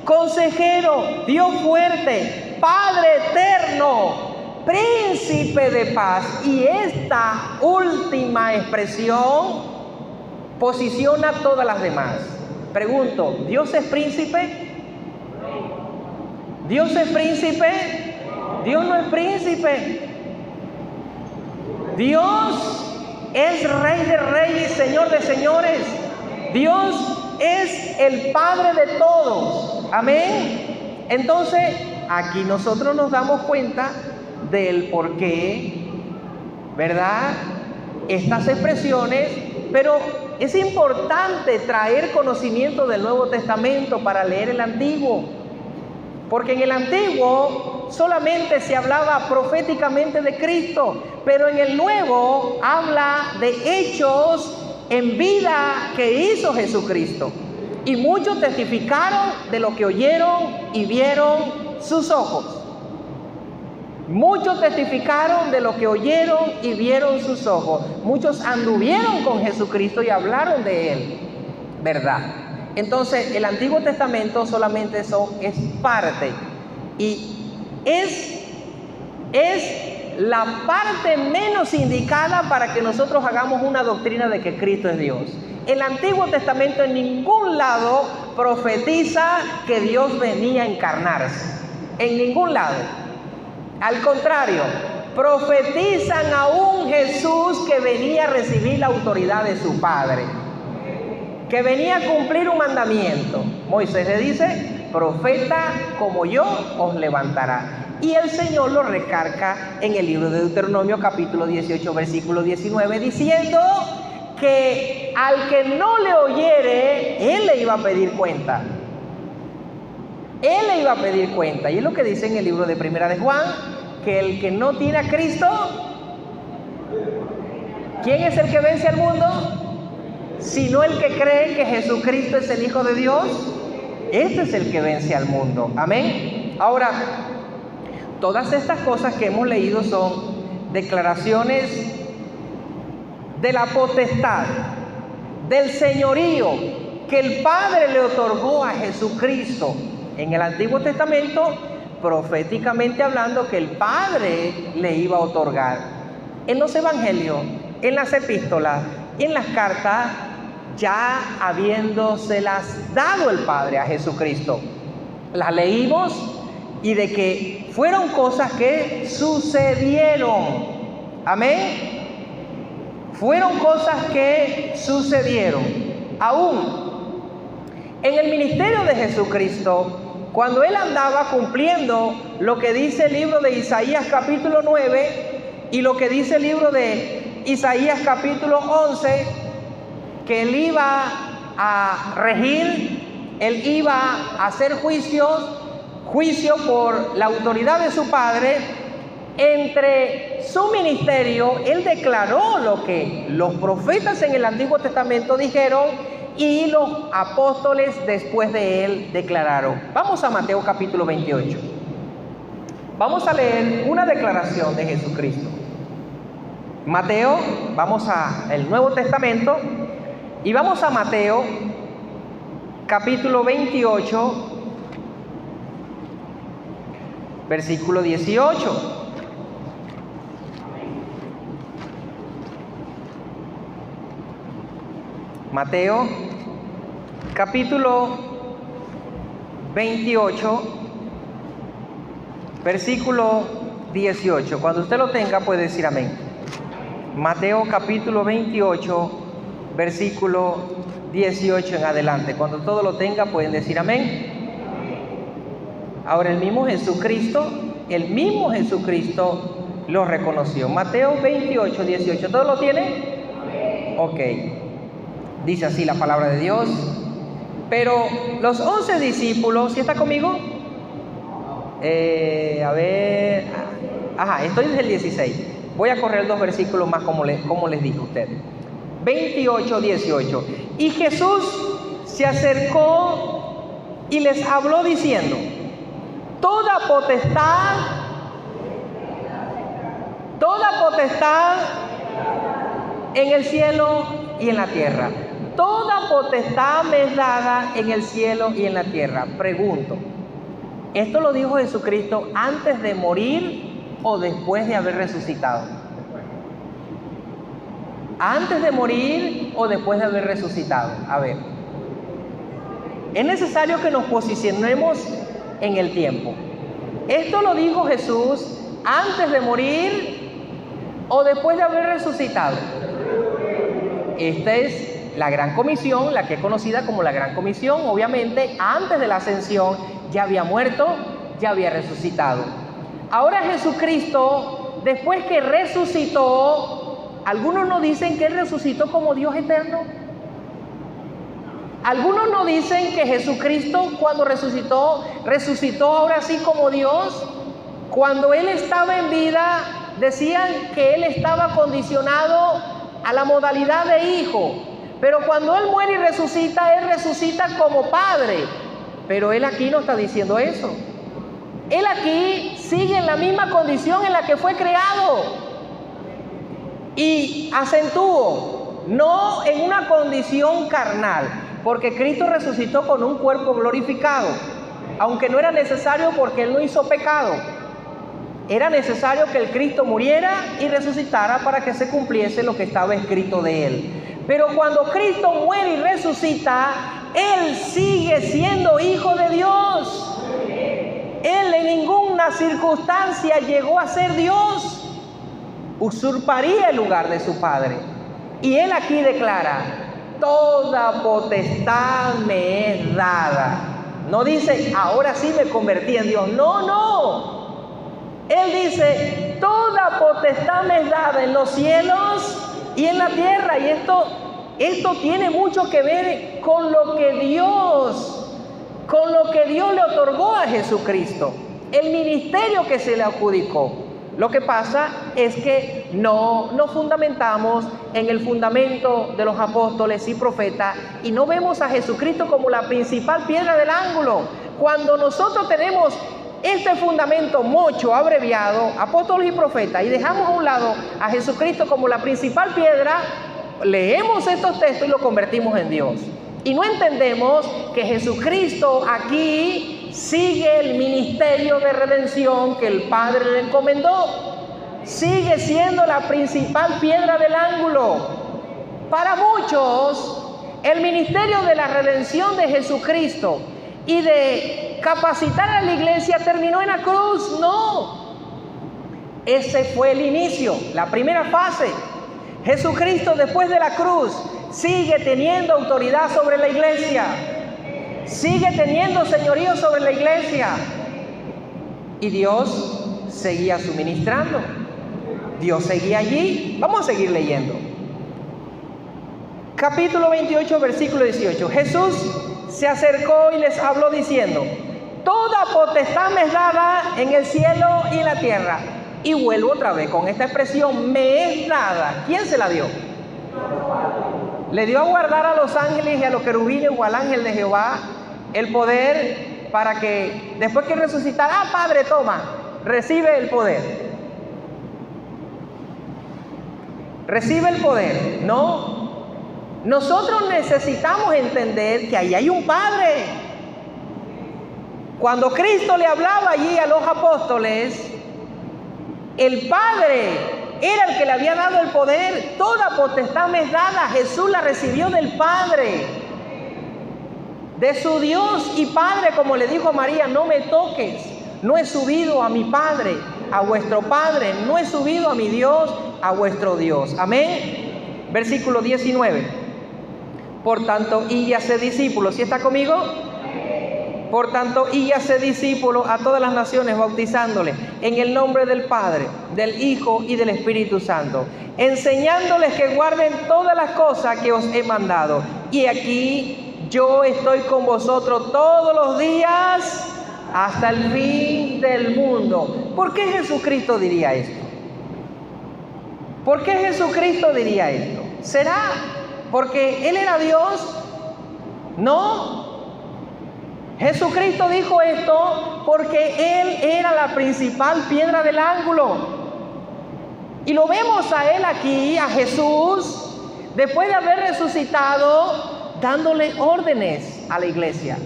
Consejero, Dios fuerte, Padre eterno, Príncipe de paz. Y esta última expresión posiciona todas las demás. Pregunto, ¿Dios es príncipe? ¿Dios es príncipe? Dios no es príncipe. Dios es Rey de reyes, Señor de señores. Dios es el Padre de todos. Amén. Entonces, aquí nosotros nos damos cuenta del por qué, ¿verdad?, estas expresiones, pero es importante traer conocimiento del Nuevo Testamento para leer el Antiguo, porque en el Antiguo solamente se hablaba proféticamente de Cristo, pero en el Nuevo habla de hechos en vida que hizo Jesucristo. Y muchos testificaron de lo que oyeron y vieron sus ojos. Muchos testificaron de lo que oyeron y vieron sus ojos. Muchos anduvieron con Jesucristo y hablaron de Él, ¿verdad? Entonces, el Antiguo Testamento solamente eso es parte. Y es la parte menos indicada para que nosotros hagamos una doctrina de que Cristo es Dios. El Antiguo Testamento en ningún lado profetiza que Dios venía a encarnarse. En ningún lado. Al contrario, profetizan a un Jesús que venía a recibir la autoridad de su Padre, que venía a cumplir un mandamiento. Moisés le dice, profeta como yo os levantará. Y el Señor lo recarga en el libro de Deuteronomio capítulo 18 versículo 19, diciendo que al que no le oyere, Él le iba a pedir cuenta. Él le iba a pedir cuenta. Y es lo que dice en el libro de Primera de Juan, que el que no tiene a Cristo, ¿quién es el que vence al mundo? Sino el que cree que Jesucristo es el Hijo de Dios. Este es el que vence al mundo. Amén. Ahora, todas estas cosas que hemos leído son declaraciones de la potestad, del señorío que el Padre le otorgó a Jesucristo. En el Antiguo Testamento, proféticamente hablando, que el Padre le iba a otorgar. En los evangelios, en las epístolas y en las cartas, ya habiéndoselas dado el Padre a Jesucristo. Las leímos y de que fueron cosas que sucedieron. Amén. Fueron cosas que sucedieron. Aún en el ministerio de Jesucristo, cuando Él andaba cumpliendo lo que dice el libro de Isaías capítulo 9 y lo que dice el libro de Isaías capítulo 11, que Él iba a regir, Él iba a hacer juicio por la autoridad de su Padre. Entre su ministerio, Él declaró lo que los profetas en el Antiguo Testamento dijeron y los apóstoles después de Él declararon. Vamos a Mateo capítulo 28. Vamos a leer una declaración de Jesucristo. Mateo, vamos al Nuevo Testamento y vamos a Mateo capítulo 28, versículo 18. Mateo capítulo 28, versículo 18. Cuando usted lo tenga puede decir amén. Mateo capítulo 28, versículo 18 en adelante. Cuando todo lo tenga pueden decir amén. Ahora el mismo Jesucristo lo reconoció. Mateo 28, 18. ¿Todo lo tiene? Ok. Dice así la palabra de Dios. Pero los 11 discípulos, ¿sí está conmigo? A ver. Ajá, estoy desde el 16. Voy a correr 2 versículos más como les dije a ustedes. 28, 18. Y Jesús se acercó y les habló diciendo: Toda potestad en el cielo y en la tierra. Toda potestad me es dada en el cielo y en la tierra. Pregunto, ¿esto lo dijo Jesucristo antes de morir o después de haber resucitado? ¿Antes de morir o después de haber resucitado? A ver, es necesario que nos posicionemos en el tiempo. ¿Esto lo dijo Jesús antes de morir o después de haber resucitado? Esta es la Gran Comisión, la que es conocida como la Gran Comisión. Obviamente, antes de la ascensión ya había muerto, ya había resucitado. Ahora Jesucristo, después que resucitó, algunos nos dicen que Él resucitó como Dios eterno. Algunos nos dicen que Jesucristo cuando resucitó ahora sí como Dios. Cuando Él estaba en vida, decían que Él estaba condicionado a la modalidad de hijo. Pero cuando Él muere y resucita, Él resucita como Padre. Pero Él aquí no está diciendo eso. Él aquí sigue en la misma condición en la que fue creado. Y acentúo, no en una condición carnal, porque Cristo resucitó con un cuerpo glorificado, aunque no era necesario porque Él no hizo pecado. Era necesario que el Cristo muriera y resucitara para que se cumpliese lo que estaba escrito de Él. Pero cuando Cristo muere y resucita, Él sigue siendo hijo de Dios. Él en ninguna circunstancia llegó a ser Dios. Usurparía el lugar de su Padre. Y Él aquí declara: toda potestad me es dada. No dice, ahora sí me convertí en Dios. No, no. Él dice, toda potestad me es dada en los cielos y en la tierra. Y esto tiene mucho que ver con lo que Dios le otorgó a Jesucristo, el ministerio que se le adjudicó. Lo que pasa es que no nos fundamentamos en el fundamento de los apóstoles y profetas y no vemos a Jesucristo como la principal piedra del ángulo. Cuando nosotros tenemos este fundamento mocho, abreviado, apóstoles y profetas, y dejamos a un lado a Jesucristo como la principal piedra, leemos estos textos y lo convertimos en Dios. Y no entendemos que Jesucristo aquí sigue el ministerio de redención que el Padre le encomendó. Sigue siendo la principal piedra del ángulo. Para muchos, el ministerio de la redención de Jesucristo y de capacitar a la iglesia terminó en la cruz. No. Ese fue el inicio, la primera fase. Jesucristo después de la cruz sigue teniendo autoridad sobre la iglesia, sigue teniendo señorío sobre la iglesia, y Dios seguía suministrando, Dios seguía allí. Vamos a seguir leyendo. Capítulo 28, versículo 18. Jesús se acercó y les habló diciendo: toda potestad me es dada en el cielo y en la tierra. Y vuelvo otra vez con esta expresión, me es dada. ¿Quién se la dio? Le dio a guardar a los ángeles y a los querubines o al ángel de Jehová el poder para que después que resucitara, Padre, toma, recibe el poder. Recibe el poder. No. Nosotros necesitamos entender que ahí hay un Padre. Cuando Cristo le hablaba allí a los apóstoles, el Padre era el que le había dado el poder. Toda potestad me es dada. Jesús la recibió del Padre. de su Dios y Padre, como le dijo a María, no me toques, no he subido a mi Padre, a vuestro Padre, no he subido a mi Dios, a vuestro Dios. Amén. Versículo 19. Por tanto, id y haced discípulos. ¿Sí está conmigo? Por tanto, id y haced discípulos a todas las naciones, bautizándoles en el nombre del Padre, del Hijo y del Espíritu Santo, enseñándoles que guarden todas las cosas que os he mandado. Y aquí yo estoy con vosotros todos los días hasta el fin del mundo. ¿Por qué Jesucristo diría esto? ¿Por qué Jesucristo diría esto? ¿Será porque Él era Dios? No. Jesucristo dijo esto porque Él era la principal piedra del ángulo. Y lo vemos a Él aquí, a Jesús, después de haber resucitado, dándole órdenes a la iglesia,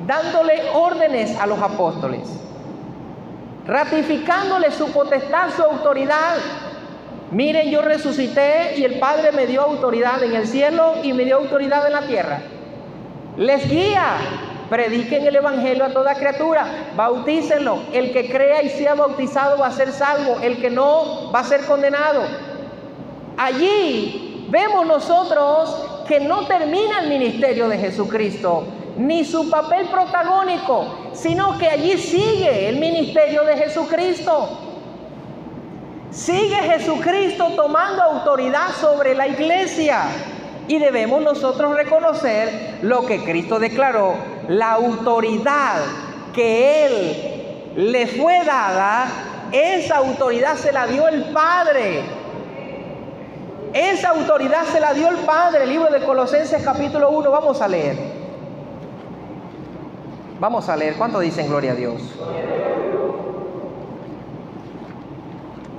dándole órdenes a los apóstoles, ratificándole su potestad, su autoridad. Miren, yo resucité y el Padre me dio autoridad en el cielo y me dio autoridad en la tierra. Les guía. Prediquen el evangelio a toda criatura, bautícenlo. El que crea y sea bautizado va a ser salvo, el que no va a ser condenado. Allí vemos nosotros que no termina el ministerio de Jesucristo, ni su papel protagónico, sino que allí sigue el ministerio de Jesucristo. Sigue Jesucristo tomando autoridad sobre la iglesia. Y debemos nosotros reconocer lo que Cristo declaró, la autoridad que Él le fue dada, esa autoridad se la dio el Padre. Esa autoridad se la dio el Padre. El libro de Colosenses capítulo 1, vamos a leer. Vamos a leer, ¿cuánto dicen gloria a Dios?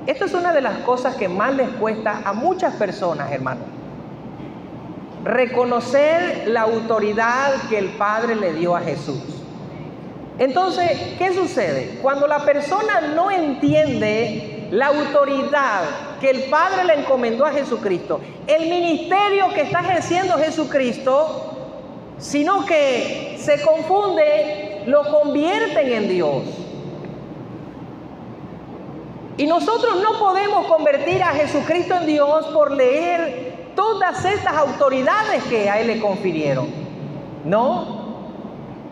Esto es una de las cosas que más les cuesta a muchas personas, hermanos. Reconocer la autoridad que el Padre le dio a Jesús. Entonces, ¿qué sucede? Cuando la persona no entiende la autoridad que el Padre le encomendó a Jesucristo, el ministerio que está ejerciendo Jesucristo, sino que se confunde, lo convierten en Dios. Y nosotros no podemos convertir a Jesucristo en Dios por leer todas estas autoridades que a Él le confirieron. No.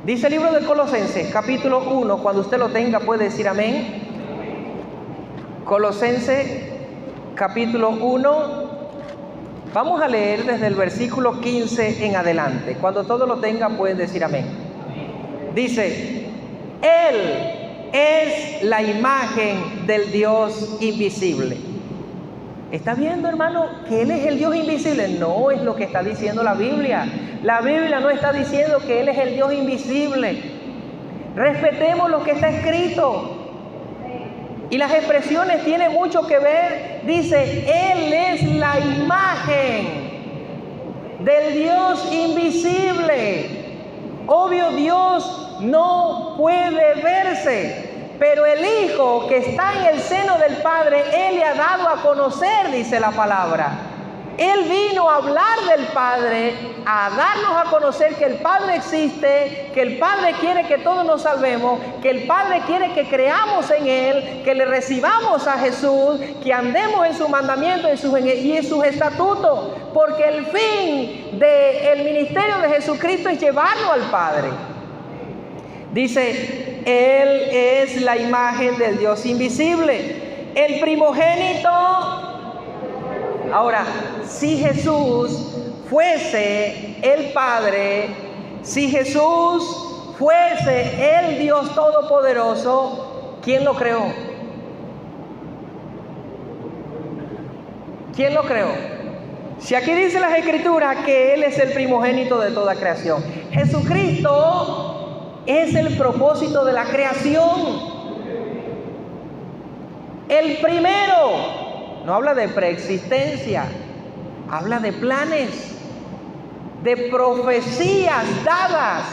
Dice el libro de Colosenses, capítulo 1, cuando usted lo tenga puede decir amén. Colosenses, capítulo 1, vamos a leer desde el versículo 15 en adelante. Cuando todo lo tenga pueden decir amén. Dice, Él es la imagen del Dios invisible. ¿Está viendo, hermano, que Él es el Dios invisible? No es lo que está diciendo la Biblia. La Biblia no está diciendo que Él es el Dios invisible. Respetemos lo que está escrito. Y las expresiones tienen mucho que ver. Dice, Él es la imagen del Dios invisible. Obvio, Dios no puede verse. Pero el Hijo que está en el seno del Padre, Él le ha dado a conocer, dice la palabra. Él vino a hablar del Padre, a darnos a conocer que el Padre existe, que el Padre quiere que todos nos salvemos, que el Padre quiere que creamos en Él, que le recibamos a Jesús, que andemos en sus mandamientos y en sus estatutos, porque el fin del ministerio de Jesucristo es llevarnos al Padre. Dice, Él es la imagen del Dios invisible, el primogénito. Ahora, si Jesús fuese el Padre, si Jesús fuese el Dios Todopoderoso, ¿quién lo creó? ¿Quién lo creó? Si aquí dice las Escrituras que Él es el primogénito de toda creación, Jesucristo es el propósito de la creación. El primero. No habla de preexistencia, habla de planes, de profecías dadas,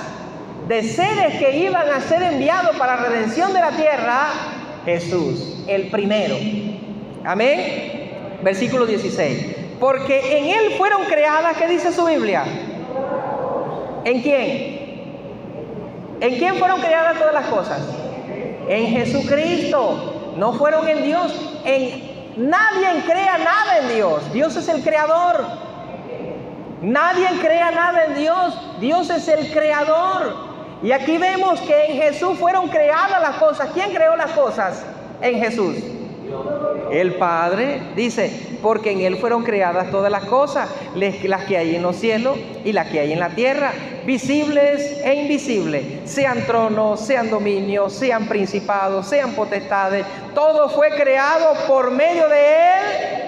de seres que iban a ser enviados para la redención de la tierra. Jesús, el primero. Amén. Versículo 16. Porque en Él fueron creadas, ¿qué dice su Biblia? ¿En quién? ¿En quién fueron creadas todas las cosas? En Jesucristo. No fueron en Dios. Nadie crea nada en Dios. Dios es el creador. Nadie crea nada en Dios. Dios es el creador. Y aquí vemos que en Jesús fueron creadas las cosas. ¿Quién creó las cosas en Jesús? El Padre. Dice, porque en Él fueron creadas todas las cosas, las que hay en los cielos y las que hay en la tierra, visibles e invisibles, sean tronos, sean dominios, sean principados, sean potestades. Todo fue creado por medio de Él.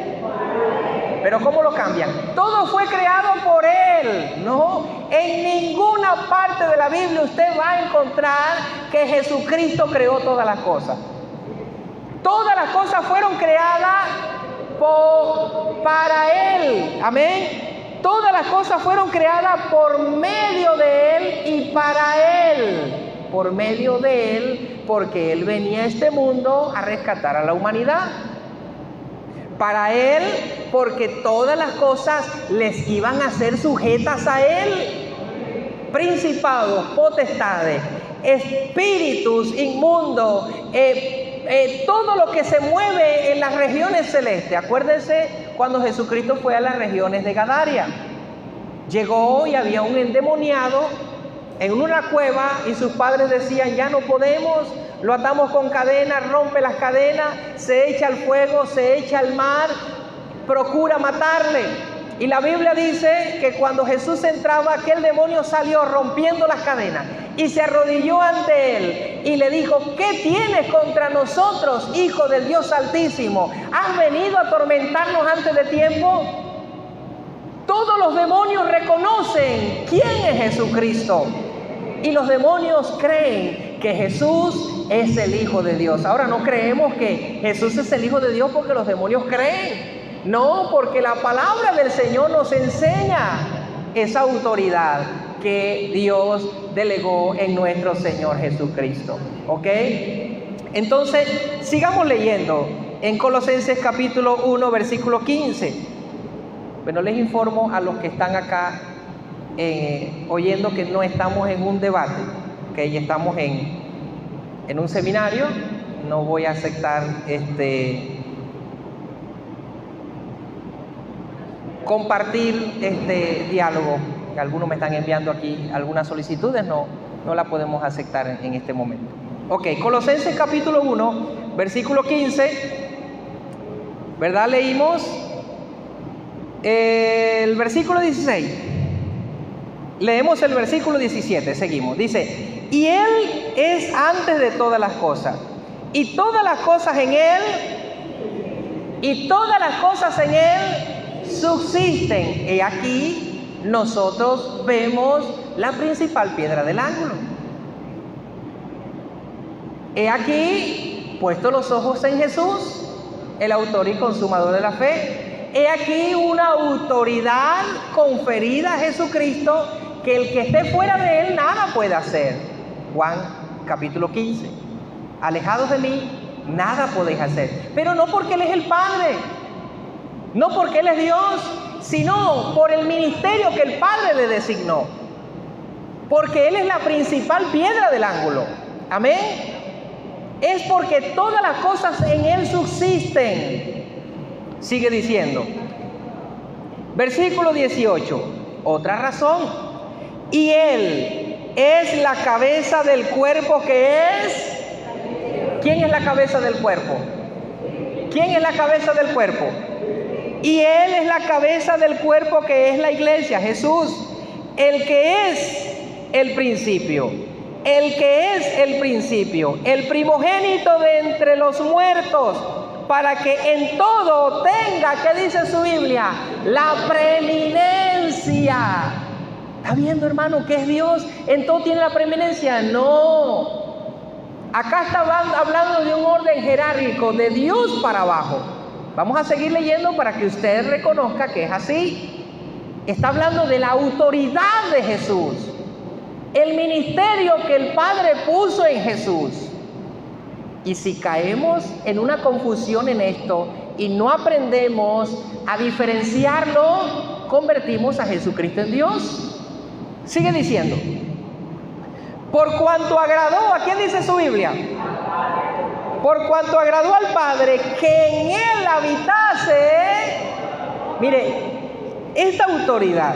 Pero ¿cómo lo cambian? Todo fue creado por Él. No, en ninguna parte de la Biblia usted va a encontrar que Jesucristo creó todas las cosas. Todas las cosas fueron creadas para Él. Amén. Todas las cosas fueron creadas por medio de Él y para Él. Por medio de Él, porque Él venía a este mundo a rescatar a la humanidad. Para Él, porque todas las cosas les iban a ser sujetas a Él. Principados, potestades, espíritus inmundos, todo lo que se mueve en las regiones celestes. Acuérdense cuando Jesucristo fue a las regiones de Gadaria. Llegó y había un endemoniado en una cueva y sus padres decían, ya no podemos, lo atamos con cadenas, rompe las cadenas, se echa al fuego, se echa al mar, procura matarle. Y la Biblia dice que cuando Jesús entraba, aquel demonio salió rompiendo las cadenas y se arrodilló ante él y le dijo, ¿qué tienes contra nosotros, hijo del Dios Altísimo? ¿Has venido a atormentarnos antes de tiempo? Todos los demonios reconocen quién es Jesucristo y los demonios creen que Jesús es el Hijo de Dios. Ahora no creemos que Jesús es el Hijo de Dios porque los demonios creen. No, porque la palabra del Señor nos enseña esa autoridad que Dios delegó en nuestro Señor Jesucristo. ¿Ok? Entonces, sigamos leyendo en Colosenses capítulo 1, versículo 15. Bueno, les informo a los que están acá oyendo que no estamos en un debate, que ya estamos en un seminario. No voy a aceptar compartir este diálogo. Algunos me están enviando aquí algunas solicitudes, no la podemos aceptar en este momento. Ok, Colosenses capítulo 1, versículo 15, ¿verdad? Leímos el versículo 16. Leemos el versículo 17, seguimos. Dice, y Él es antes de todas las cosas, y todas las cosas en Él, y todas las cosas en Él subsisten. Y aquí nosotros vemos la principal piedra del ángulo. He aquí puesto los ojos en Jesús, el autor y consumador de la fe. He aquí una autoridad conferida a Jesucristo, que el que esté fuera de Él nada puede hacer. Juan capítulo 15. Alejados de mí, nada podéis hacer. Pero no porque Él es el Padre, no porque Él es Dios, sino por el ministerio que el Padre le designó. Porque Él es la principal piedra del ángulo. Amén. Es porque todas las cosas en Él subsisten. Sigue diciendo. Versículo 18. Otra razón. Y Él es la cabeza del cuerpo que es. ¿Quién es la cabeza del cuerpo? ¿Quién es la cabeza del cuerpo? Y Él es la cabeza del cuerpo que es la iglesia, Jesús, el que es el principio, el primogénito de entre los muertos, para que en todo tenga, ¿qué dice su Biblia? La preeminencia. ¿Está viendo, hermano, que es Dios? ¿En todo tiene la preeminencia? No. Acá está hablando de un orden jerárquico, de Dios para abajo. Vamos a seguir leyendo para que usted reconozca que es así. Está hablando de la autoridad de Jesús, el ministerio que el Padre puso en Jesús. Y si caemos en una confusión en esto y no aprendemos a diferenciarlo, convertimos a Jesucristo en Dios. Sigue diciendo, Por cuanto agradó, ¿a quién dice su Biblia? Por cuanto agradó al Padre que en Él habitase. Mire, esta autoridad,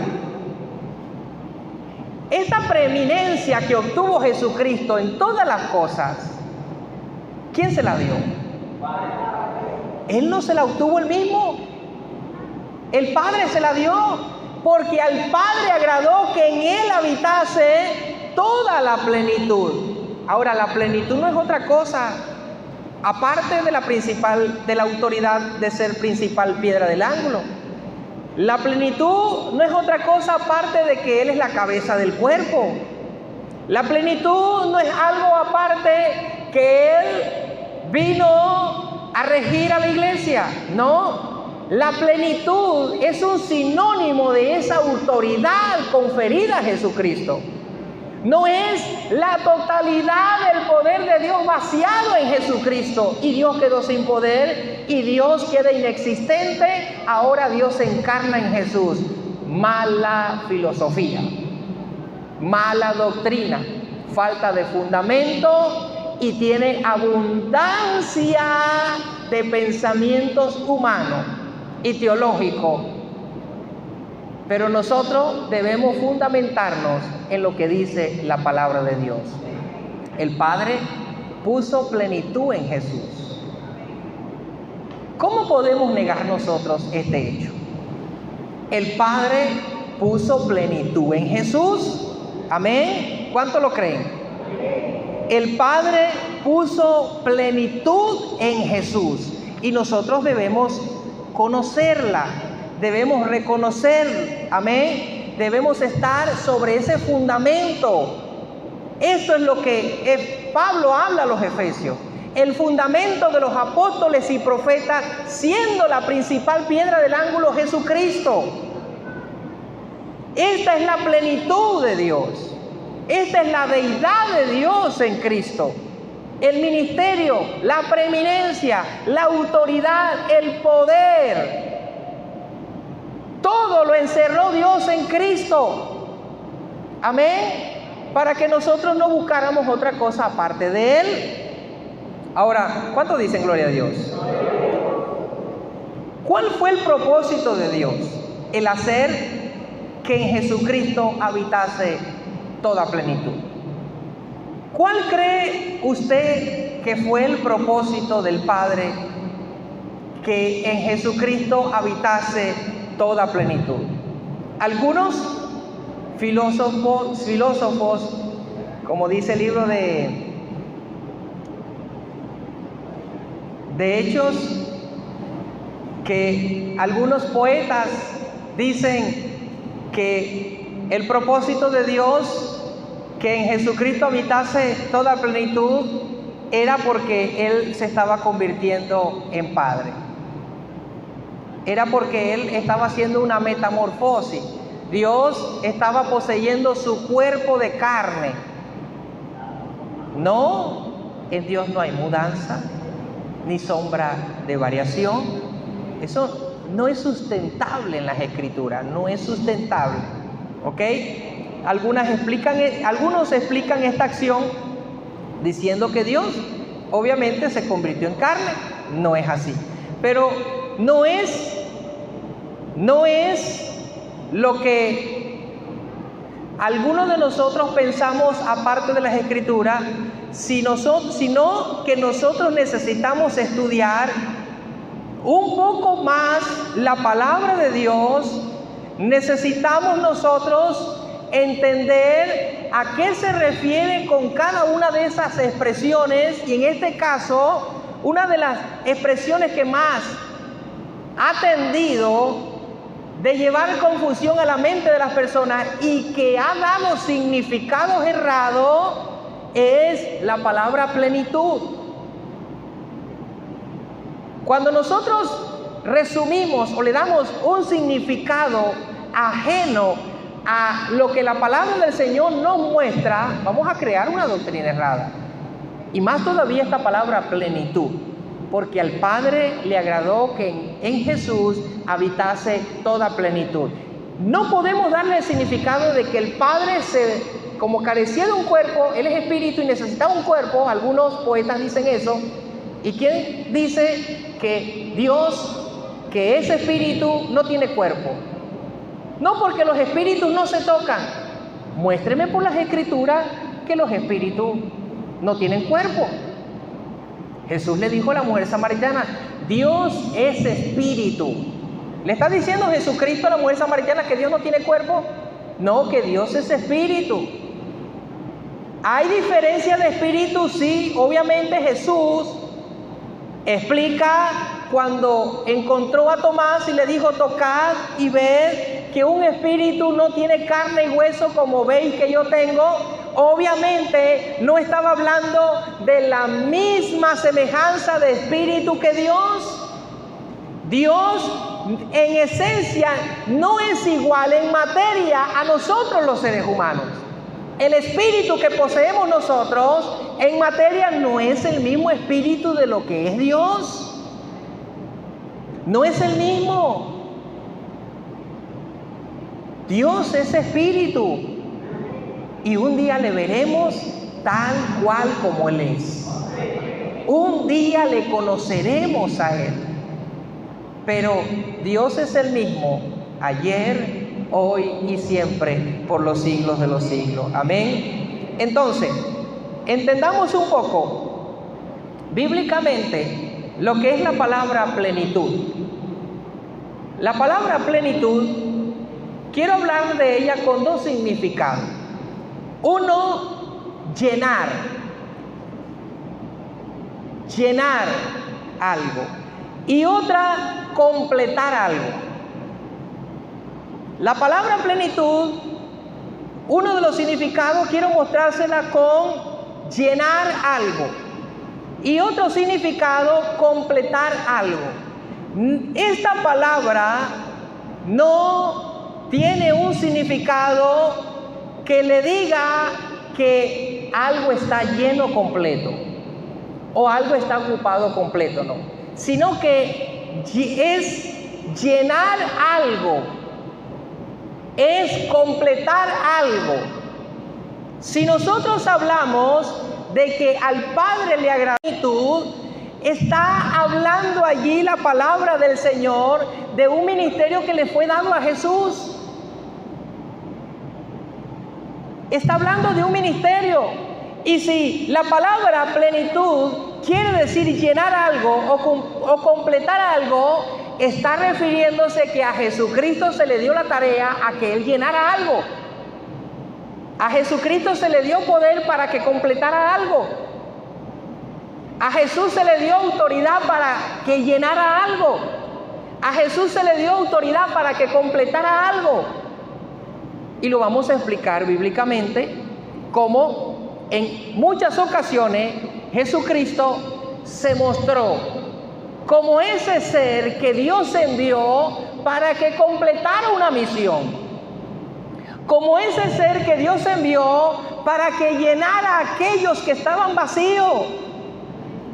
esta preeminencia que obtuvo Jesucristo en todas las cosas, ¿quién se la dio? Él no se la obtuvo él mismo. El Padre se la dio, porque al Padre agradó que en Él habitase toda la plenitud. Ahora, la plenitud no es otra cosa, aparte de la autoridad de ser principal piedra del ángulo. La plenitud no es otra cosa aparte de que Él es la cabeza del cuerpo. La plenitud no es algo aparte que Él vino a regir a la iglesia. No, la plenitud es un sinónimo de esa autoridad conferida a Jesucristo. No es la totalidad del poder de Dios vaciado en Jesucristo y Dios quedó sin poder y Dios queda inexistente. Ahora Dios se encarna en Jesús. Mala filosofía, mala doctrina, falta de fundamento y tiene abundancia de pensamientos humanos y teológicos. Pero nosotros debemos fundamentarnos en lo que dice la palabra de Dios. El Padre puso plenitud en Jesús. ¿Cómo podemos negar nosotros este hecho? El Padre puso plenitud en Jesús. Amén. ¿Cuánto lo creen? El Padre puso plenitud en Jesús y nosotros debemos conocerla. Debemos reconocer, amén, debemos estar sobre ese fundamento. Esto es lo que Pablo habla a los Efesios. El fundamento de los apóstoles y profetas, siendo la principal piedra del ángulo Jesucristo. Esta es la plenitud de Dios. Esta es la deidad de Dios en Cristo. El ministerio, la preeminencia, la autoridad, el poder. Todo lo encerró Dios en Cristo. Amén. Para que nosotros no buscáramos otra cosa aparte de Él. Ahora, ¿cuántos dicen gloria a Dios? ¿Cuál fue el propósito de Dios? El hacer que en Jesucristo habitase toda plenitud. ¿Cuál cree usted que fue el propósito del Padre que en Jesucristo habitase toda plenitud? Algunos filósofos, como dice el libro de Hechos, que algunos poetas dicen que el propósito de Dios que en Jesucristo habitase toda plenitud era porque Él se estaba convirtiendo en Padre. Era porque Él estaba haciendo una metamorfosis. Dios estaba poseyendo su cuerpo de carne. No, en Dios no hay mudanza, ni sombra de variación. Eso no es sustentable en las Escrituras, no es sustentable. ¿Ok? Algunos explican esta acción diciendo que Dios obviamente se convirtió en carne. No es así. Pero no es lo que algunos de nosotros pensamos aparte de las Escrituras, sino que nosotros necesitamos estudiar un poco más la palabra de Dios. Necesitamos nosotros entender a qué se refiere con cada una de esas expresiones, y en este caso, una de las expresiones que más ha tendido de llevar confusión a la mente de las personas y que ha dado significados errados es la palabra plenitud. Cuando nosotros resumimos o le damos un significado ajeno a lo que la palabra del Señor nos muestra, vamos a crear una doctrina errada. Y más todavía esta palabra plenitud, porque al Padre le agradó que en Jesús habitase toda plenitud. No podemos darle el significado de que el Padre se como carecía de un cuerpo, Él es espíritu y necesitaba un cuerpo. Algunos poetas dicen eso. ¿Y quién dice que Dios, que es espíritu, no tiene cuerpo? No, porque los espíritus no se tocan. Muéstreme por las escrituras que los espíritus no tienen cuerpo. Jesús le dijo a la mujer samaritana, Dios es espíritu. ¿Le está diciendo Jesucristo a la mujer samaritana que Dios no tiene cuerpo? No, que Dios es espíritu. ¿Hay diferencia de espíritu? Sí, obviamente Jesús explica cuando encontró a Tomás y le dijo, tocad y ved que un espíritu no tiene carne y hueso como veis que yo tengo. Obviamente no estaba hablando de la misma semejanza de espíritu que Dios. Dios en esencia no es igual en materia a nosotros los seres humanos. El espíritu que poseemos nosotros en materia no es el mismo espíritu de lo que es Dios. No es el mismo. Dios es espíritu y un día le veremos tal cual como Él es. Un día le conoceremos a Él. Pero Dios es el mismo ayer, hoy y siempre, por los siglos de los siglos. Amén. Entonces, entendamos un poco bíblicamente lo que es la palabra plenitud. La palabra plenitud, quiero hablar de ella con dos significados. Uno, llenar algo. Y otra, completar algo. La palabra plenitud, uno de los significados, quiero mostrársela con llenar algo. Y otro significado, completar algo. Esta palabra no tiene un significado que le diga que algo está lleno completo o algo está ocupado completo, no. Sino que es llenar algo, es completar algo. Si nosotros hablamos de que al Padre le agrada plenitud, está hablando allí la palabra del Señor de un ministerio que le fue dado a Jesús. Está hablando de un ministerio. Y si la palabra plenitud quiere decir llenar algo o completar algo, está refiriéndose que a Jesucristo se le dio la tarea a que Él llenara algo. A Jesucristo se le dio poder para que completara algo. A Jesús se le dio autoridad para que llenara algo. A Jesús se le dio autoridad para que completara algo. Y lo vamos a explicar bíblicamente cómo en muchas ocasiones Jesucristo se mostró como ese ser que Dios envió para que completara una misión, como ese ser que Dios envió para que llenara a aquellos que estaban vacíos.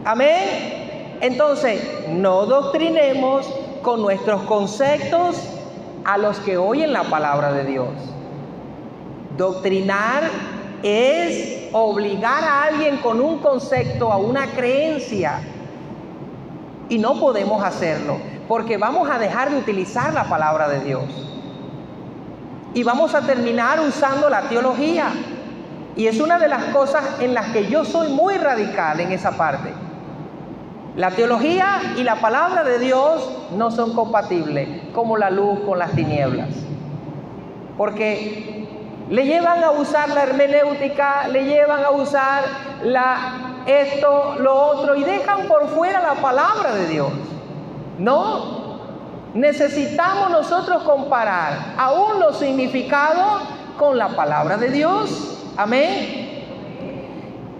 Amén. Entonces, no doctrinemos con nuestros conceptos a los que oyen la palabra de Dios. Doctrinar es obligar a alguien con un concepto a una creencia, y no podemos hacerlo porque vamos a dejar de utilizar la palabra de Dios y vamos a terminar usando la teología, y es una de las cosas en las que yo soy muy radical en esa parte. La teología y la palabra de Dios no son compatibles, como la luz con las tinieblas, porque le llevan a usar la hermenéutica, le llevan a usar esto, lo otro, y dejan por fuera la palabra de Dios. No, necesitamos nosotros comparar aún los significados con la palabra de Dios. Amén.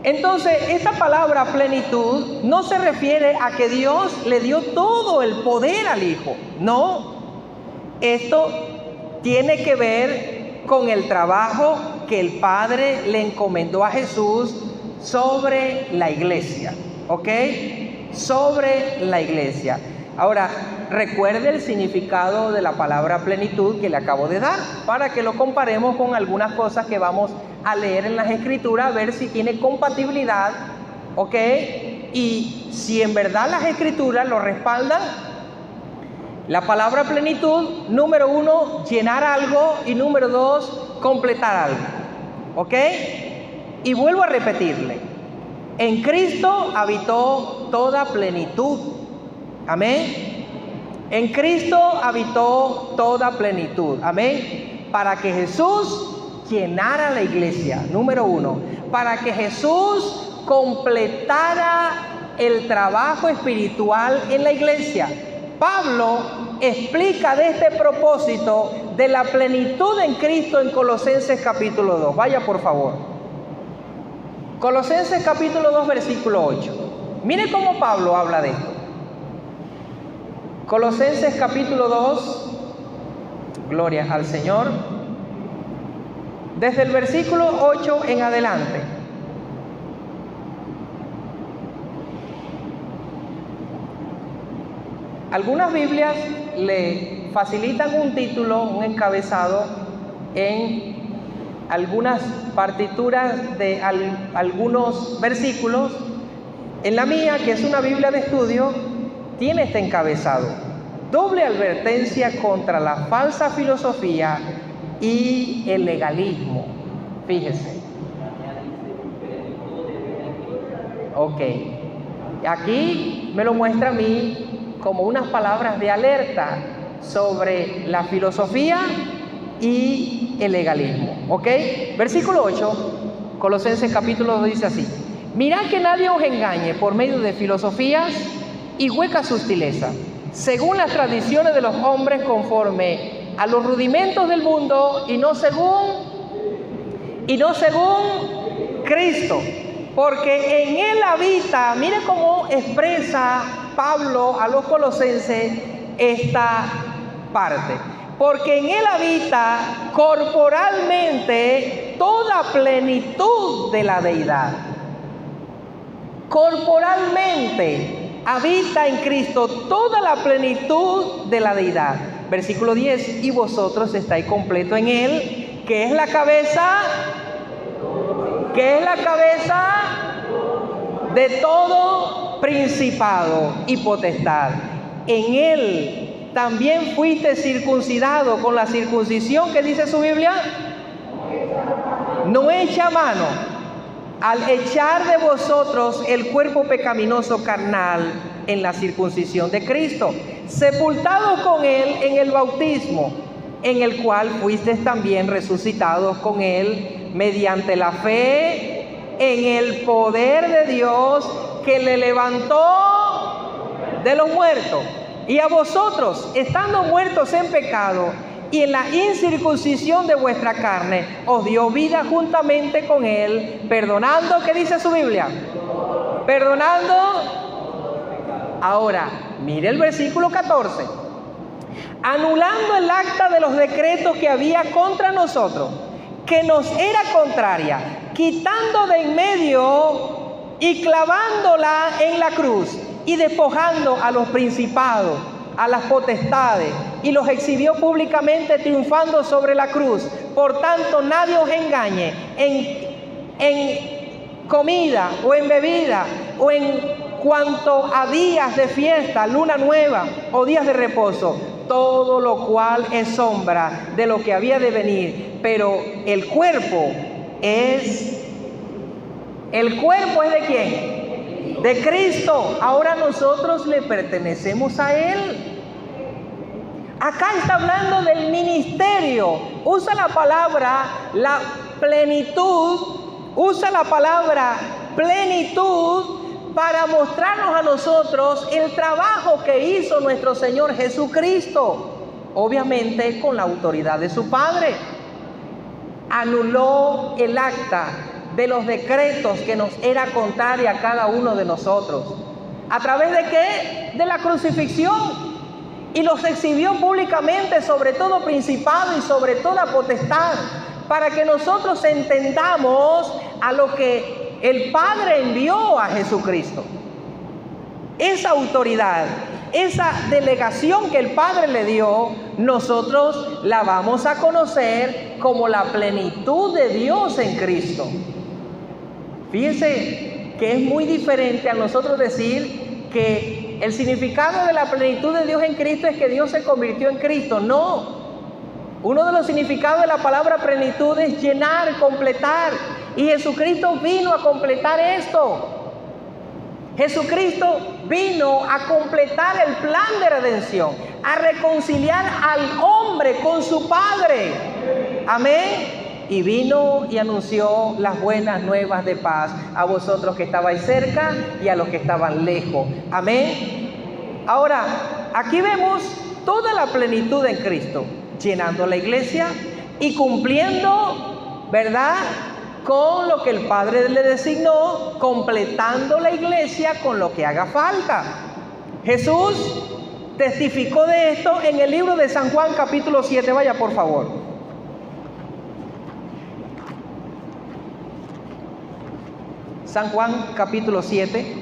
Entonces, esta palabra plenitud no se refiere a que Dios le dio todo el poder al Hijo. No, esto tiene que ver con el trabajo que el Padre le encomendó a Jesús sobre la iglesia, ¿ok? Sobre la iglesia. Ahora, recuerde el significado de la palabra plenitud que le acabo de dar, para que lo comparemos con algunas cosas que vamos a leer en las Escrituras, a ver si tiene compatibilidad, ¿ok? Y si en verdad las Escrituras lo respaldan. La palabra plenitud, número 1, llenar algo, y número 2, completar algo, ¿ok? Y vuelvo a repetirle, en Cristo habitó toda plenitud, amén. En Cristo habitó toda plenitud, amén. Para que Jesús llenara la iglesia, número 1, para que Jesús completara el trabajo espiritual en la iglesia. Pablo explica de este propósito de la plenitud en Cristo en Colosenses capítulo 2. Vaya por favor. Colosenses capítulo 2, versículo 8. Mire cómo Pablo habla de esto. Colosenses capítulo 2, gloria al Señor. Desde el versículo 8 en adelante. Algunas Biblias le facilitan un título, un encabezado en algunas partituras de algunos versículos. En la mía, que es una Biblia de estudio, tiene este encabezado: doble advertencia contra la falsa filosofía y el legalismo. Fíjese. Ok. Aquí me lo muestra a mí como unas palabras de alerta sobre la filosofía y el legalismo, ¿ok? Versículo 8, Colosenses capítulo 2 dice así: mirad que nadie os engañe por medio de filosofías y huecas sutilezas, según las tradiciones de los hombres, conforme a los rudimentos del mundo, y no según Cristo, porque en él habita. Mire cómo expresa Pablo a los colosenses esta parte: porque en él habita corporalmente toda plenitud de la deidad. Corporalmente habita en Cristo toda la plenitud de la deidad. Versículo 10: y vosotros estáis completos en él, que es la cabeza, de todo principado y potestad. En él también fuiste circuncidado con la circuncisión que dice su Biblia, no hecha a mano, al echar de vosotros el cuerpo pecaminoso carnal en la circuncisión de Cristo, sepultados con él en el bautismo, en el cual fuisteis también resucitados con él mediante la fe en el poder de Dios que le levantó de los muertos. Y a vosotros, estando muertos en pecado y en la incircuncisión de vuestra carne, os dio vida juntamente con él, perdonando, ¿qué dice su Biblia? Perdonando. Ahora, mire el versículo 14. Anulando el acta de los decretos que había contra nosotros, que nos era contraria, quitando de en medio y clavándola en la cruz, y despojando a los principados, a las potestades, y los exhibió públicamente, triunfando sobre la cruz. Por tanto, nadie os engañe en comida o en bebida, o en cuanto a días de fiesta, luna nueva o días de reposo, todo lo cual es sombra de lo que había de venir, pero el cuerpo es ¿de quién? De Cristo. Ahora nosotros le pertenecemos a Él. Acá está hablando del ministerio. Usa la palabra plenitud para mostrarnos a nosotros el trabajo que hizo nuestro Señor Jesucristo, obviamente con la autoridad de su Padre. Anuló el acta de los decretos que nos era contraria a cada uno de nosotros. ¿A través de qué? De la crucifixión. Y los exhibió públicamente sobre todo principado y sobre toda potestad, para que nosotros entendamos a lo que el Padre envió a Jesucristo. Esa autoridad esa delegación que el Padre le dio, nosotros la vamos a conocer como la plenitud de Dios en Cristo. Fíjense que es muy diferente a nosotros decir que el significado de la plenitud de Dios en Cristo es que Dios se convirtió en Cristo. No. Uno de los significados de la palabra plenitud es llenar, completar. Y Jesucristo vino a completar esto. Jesucristo vino a completar el plan de redención, a reconciliar al hombre con su Padre. Amén. Y vino y anunció las buenas nuevas de paz a vosotros que estabais cerca y a los que estaban lejos. Amén. Ahora, aquí vemos toda la plenitud en Cristo, llenando la iglesia y cumpliendo, ¿verdad?, con lo que el Padre le designó, completando la iglesia con lo que haga falta. Jesús testificó de esto en el libro de San Juan capítulo 7. Vaya por favor. San Juan capítulo 7.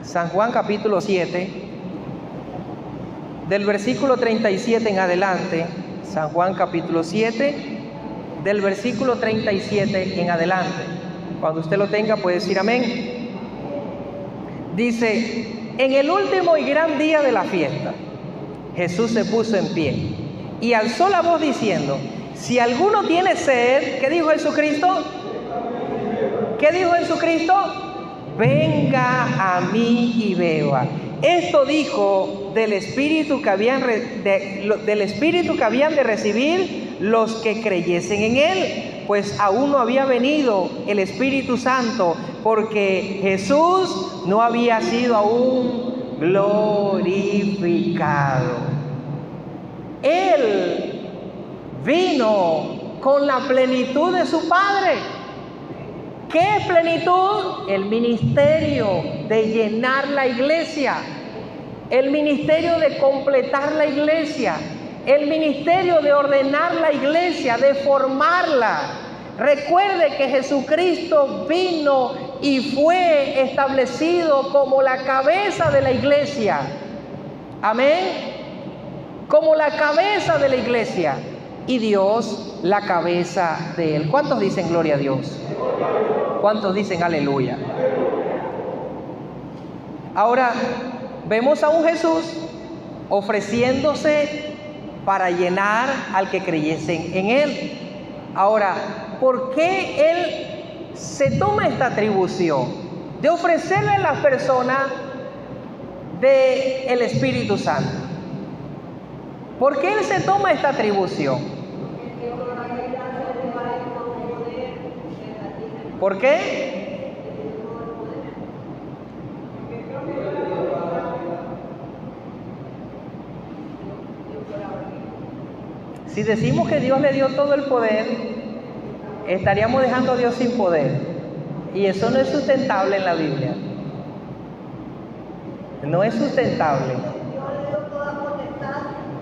San Juan capítulo 7, del versículo 37 en adelante. San Juan capítulo 7, del versículo 37 en adelante. Cuando usted lo tenga puede decir amén. Dice: en el último y gran día de la fiesta, Jesús se puso en pie y alzó la voz diciendo: si alguno tiene sed, ¿qué dijo Jesucristo? ¿Qué dijo Jesucristo? Venga a mí y beba. Esto dijo del Espíritu que habían de recibir los que creyesen en Él, pues aún no había venido el Espíritu Santo, porque Jesús no había sido aún glorificado. Él vino con la plenitud de su Padre. ¿Qué plenitud? El ministerio de llenar la iglesia, el ministerio de completar la iglesia, el ministerio de ordenar la iglesia, de formarla. Recuerde que Jesucristo vino y fue establecido como la cabeza de la iglesia. Amén. Como la cabeza de la iglesia. Y Dios la cabeza de Él. ¿Cuántos dicen gloria a Dios? ¿Cuántos dicen aleluya? Ahora vemos a un Jesús ofreciéndose para llenar al que creyesen en Él. Ahora, ¿por qué Él se toma esta atribución de ofrecerle a las personas del Espíritu Santo? ¿Por qué Él se toma esta atribución? ¿Por qué? Si decimos que Dios le dio todo el poder, estaríamos dejando a Dios sin poder. Y eso no es sustentable en la Biblia. No es sustentable.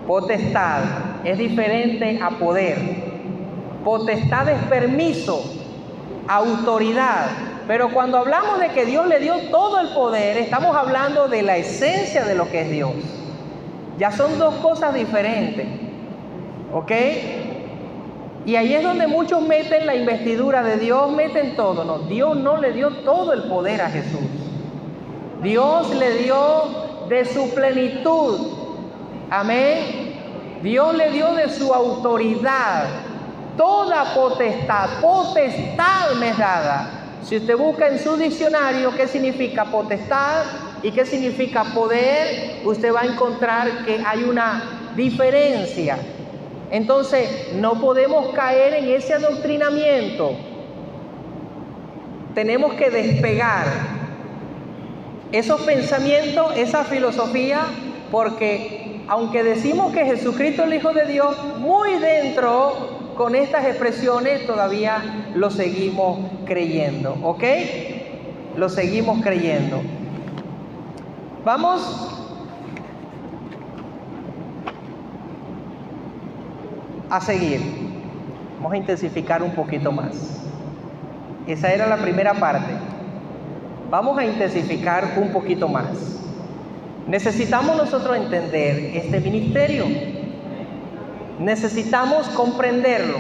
Potestad es diferente a poder. Potestad es permiso, autoridad. Pero cuando hablamos de que Dios le dio todo el poder, estamos hablando de la esencia de lo que es Dios. Ya son dos cosas diferentes. ¿Ok? Y ahí es donde muchos meten la investidura de Dios, meten todo. No, Dios no le dio todo el poder a Jesús. Dios le dio de su plenitud. Amén. Dios le dio de su autoridad. Toda potestad, potestad me es dada. Si usted busca en su diccionario qué significa potestad y qué significa poder, usted va a encontrar que hay una diferencia. Entonces, no podemos caer en ese adoctrinamiento. Tenemos que despegar esos pensamientos, esa filosofía, porque aunque decimos que Jesucristo es el Hijo de Dios, muy dentro, con estas expresiones, todavía lo seguimos creyendo, ¿ok? Lo seguimos creyendo. Vamos a seguir. Vamos a intensificar un poquito más. Esa era la primera parte. vamos a intensificar un poquito más. Necesitamos nosotros entender este ministerio. Necesitamos comprenderlo,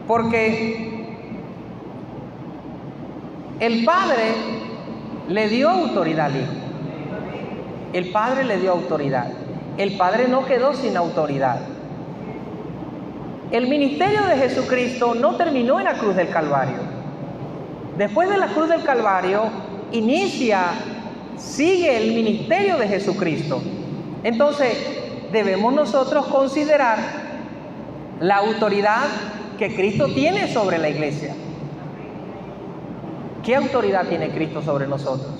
porque el Padre le dio autoridad al Hijo. El Padre le dio autoridad. El Padre no quedó sin autoridad. El ministerio de Jesucristo no terminó en la cruz del Calvario. Después de la cruz del Calvario, sigue el ministerio de Jesucristo. Entonces, debemos nosotros considerar la autoridad que Cristo tiene sobre la iglesia. ¿Qué autoridad tiene Cristo sobre nosotros?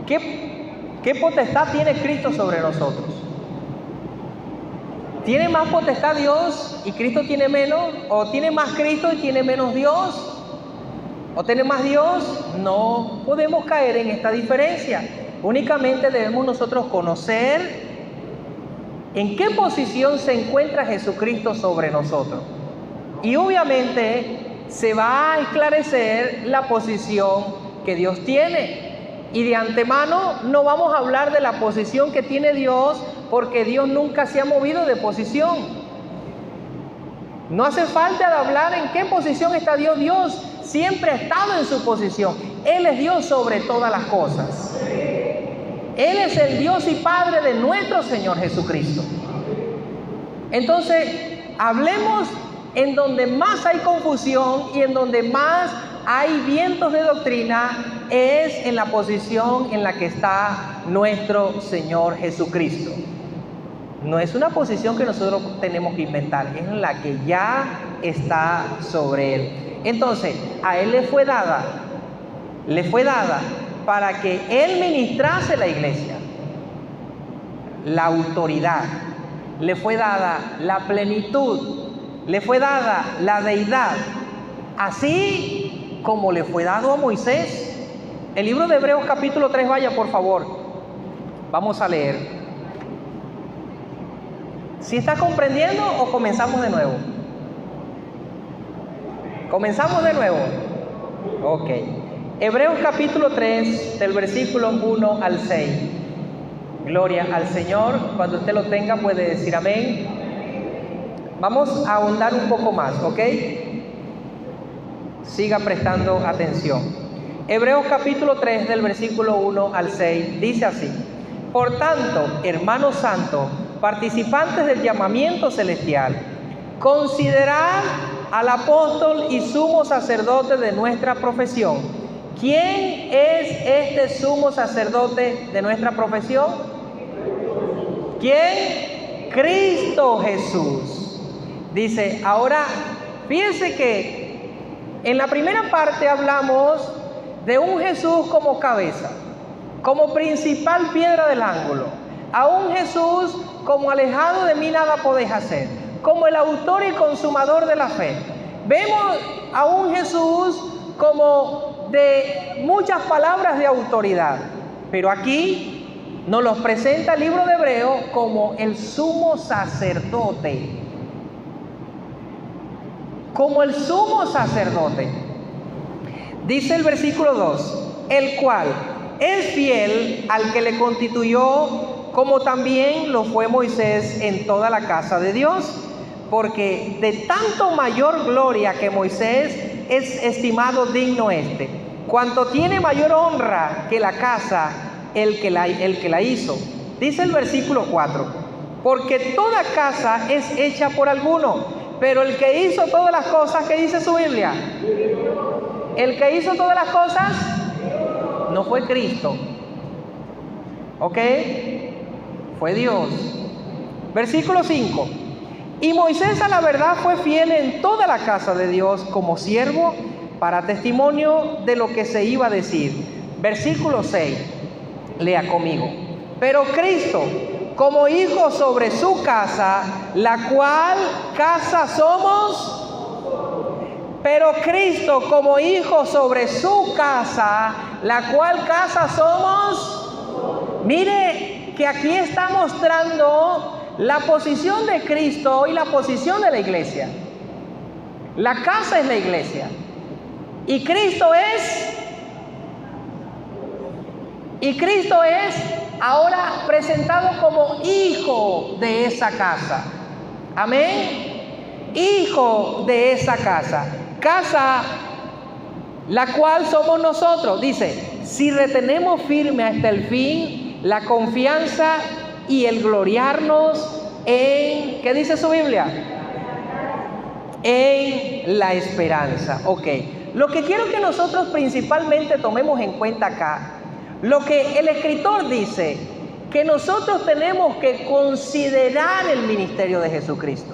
¿Qué potestad tiene Cristo sobre nosotros? ¿Tiene más potestad Dios y Cristo tiene menos? ¿O tiene más Cristo y tiene menos Dios? ¿O tiene más Dios? No podemos caer en esta diferencia. Únicamente debemos nosotros conocer en qué posición se encuentra Jesucristo sobre nosotros. Y obviamente se va a esclarecer la posición que Dios tiene. Y de antemano no vamos a hablar de la posición que tiene Dios, porque Dios nunca se ha movido de posición. No hace falta de hablar en qué posición está Dios. Dios siempre ha estado en su posición. Él es Dios sobre todas las cosas. Él es el Dios y Padre de nuestro Señor Jesucristo. Entonces, hablemos en donde más hay confusión y en donde más hay vientos de doctrina, es en la posición en la que está nuestro Señor Jesucristo. No es una posición que nosotros tenemos que inventar, es en la que ya está sobre Él. Entonces, a Él le fue dada para que Él ministrase la iglesia, la autoridad, le fue dada la plenitud, le fue dada la deidad, así como le fue dado a Moisés. El libro de Hebreos capítulo 3, vaya por favor, vamos a leer. ¿Sí está comprendiendo o comenzamos de nuevo? ¿Comenzamos de nuevo? Ok. Hebreos capítulo 3, del versículo 1 al 6. Gloria al Señor. Cuando usted lo tenga puede decir amén. Vamos a ahondar un poco más, ¿ok? Siga prestando atención. Hebreos capítulo 3, del versículo 1 al 6, dice así: Por tanto, hermanos santos, participantes del llamamiento celestial, considerad al apóstol y sumo sacerdote de nuestra profesión. ¿Quién es este sumo sacerdote de nuestra profesión? ¿Quién? Cristo Jesús. Dice, ahora, fíjense que en la primera parte hablamos de un Jesús como cabeza, como principal piedra del ángulo, a un Jesús como alejado de mí nada podéis hacer, como el autor y consumador de la fe. Vemos a un Jesús como de muchas palabras de autoridad, pero aquí nos los presenta el libro de Hebreos como el sumo sacerdote, como el sumo sacerdote. Dice el versículo 2, el cual es fiel al que le constituyó, como también lo fue Moisés en toda la casa de Dios, porque de tanto mayor gloria que Moisés es estimado digno este, cuanto tiene mayor honra que la casa el que la hizo. Dice el versículo 4, porque toda casa es hecha por alguno, pero el que hizo todas las cosas, ¿qué dice su Biblia? El que hizo todas las cosas no fue Cristo, ¿ok? Fue Dios. Versículo 5, y Moisés a la verdad fue fiel en toda la casa de Dios como siervo para testimonio de lo que se iba a decir. Versículo 6, lea conmigo. Pero Cristo como hijo sobre su casa, la cual casa somos. Pero Cristo como hijo sobre su casa, la cual casa somos. Mire que aquí está mostrando la posición de Cristo y la posición de la iglesia. La casa es la iglesia y Cristo es Y Cristo es ahora presentado como hijo de esa casa. Amén. Hijo de esa casa. Casa la cual somos nosotros. Dice, si retenemos firme hasta el fin la confianza y el gloriarnos en, ¿qué dice su Biblia? En la esperanza. Ok. Lo que quiero que nosotros principalmente tomemos en cuenta acá, lo que el escritor dice, que nosotros tenemos que considerar el ministerio de Jesucristo.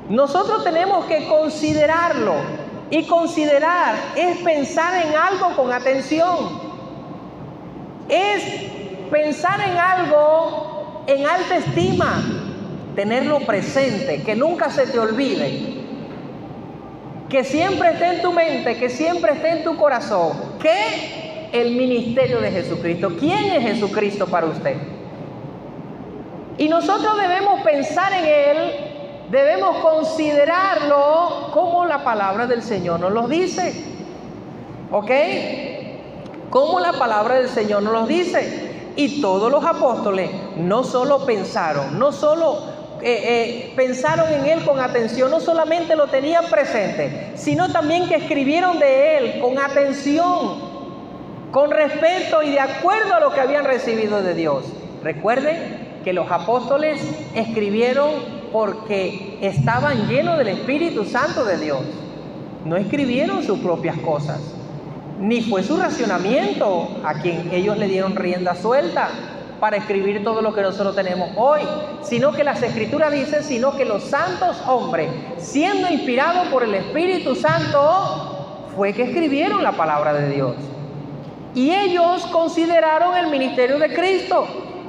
Nosotros tenemos que considerarlo. Y considerar es pensar en algo con atención. Es pensar en algo en alta estima. Tenerlo presente, que nunca se te olvide. Que siempre esté en tu mente, que siempre esté en tu corazón. ¿Qué? El ministerio de Jesucristo. ¿Quién es Jesucristo para usted? Y nosotros debemos pensar en Él, debemos considerarlo como la palabra del Señor nos lo dice. ¿Ok? Como la palabra del Señor nos lo dice. Y todos los apóstoles no solo pensaron, no solo pensaron en Él con atención, no solamente lo tenían presente, sino también que escribieron de Él con atención, con respeto y de acuerdo a lo que habían recibido de Dios. Recuerden que los apóstoles escribieron porque estaban llenos del Espíritu Santo de Dios. No escribieron sus propias cosas, ni fue su racionamiento a quien ellos le dieron rienda suelta para escribir todo lo que nosotros tenemos hoy, sino que las Escrituras dicen, sino que los santos hombres, siendo inspirados por el Espíritu Santo, fue que escribieron la palabra de Dios. Y ellos consideraron el ministerio de Cristo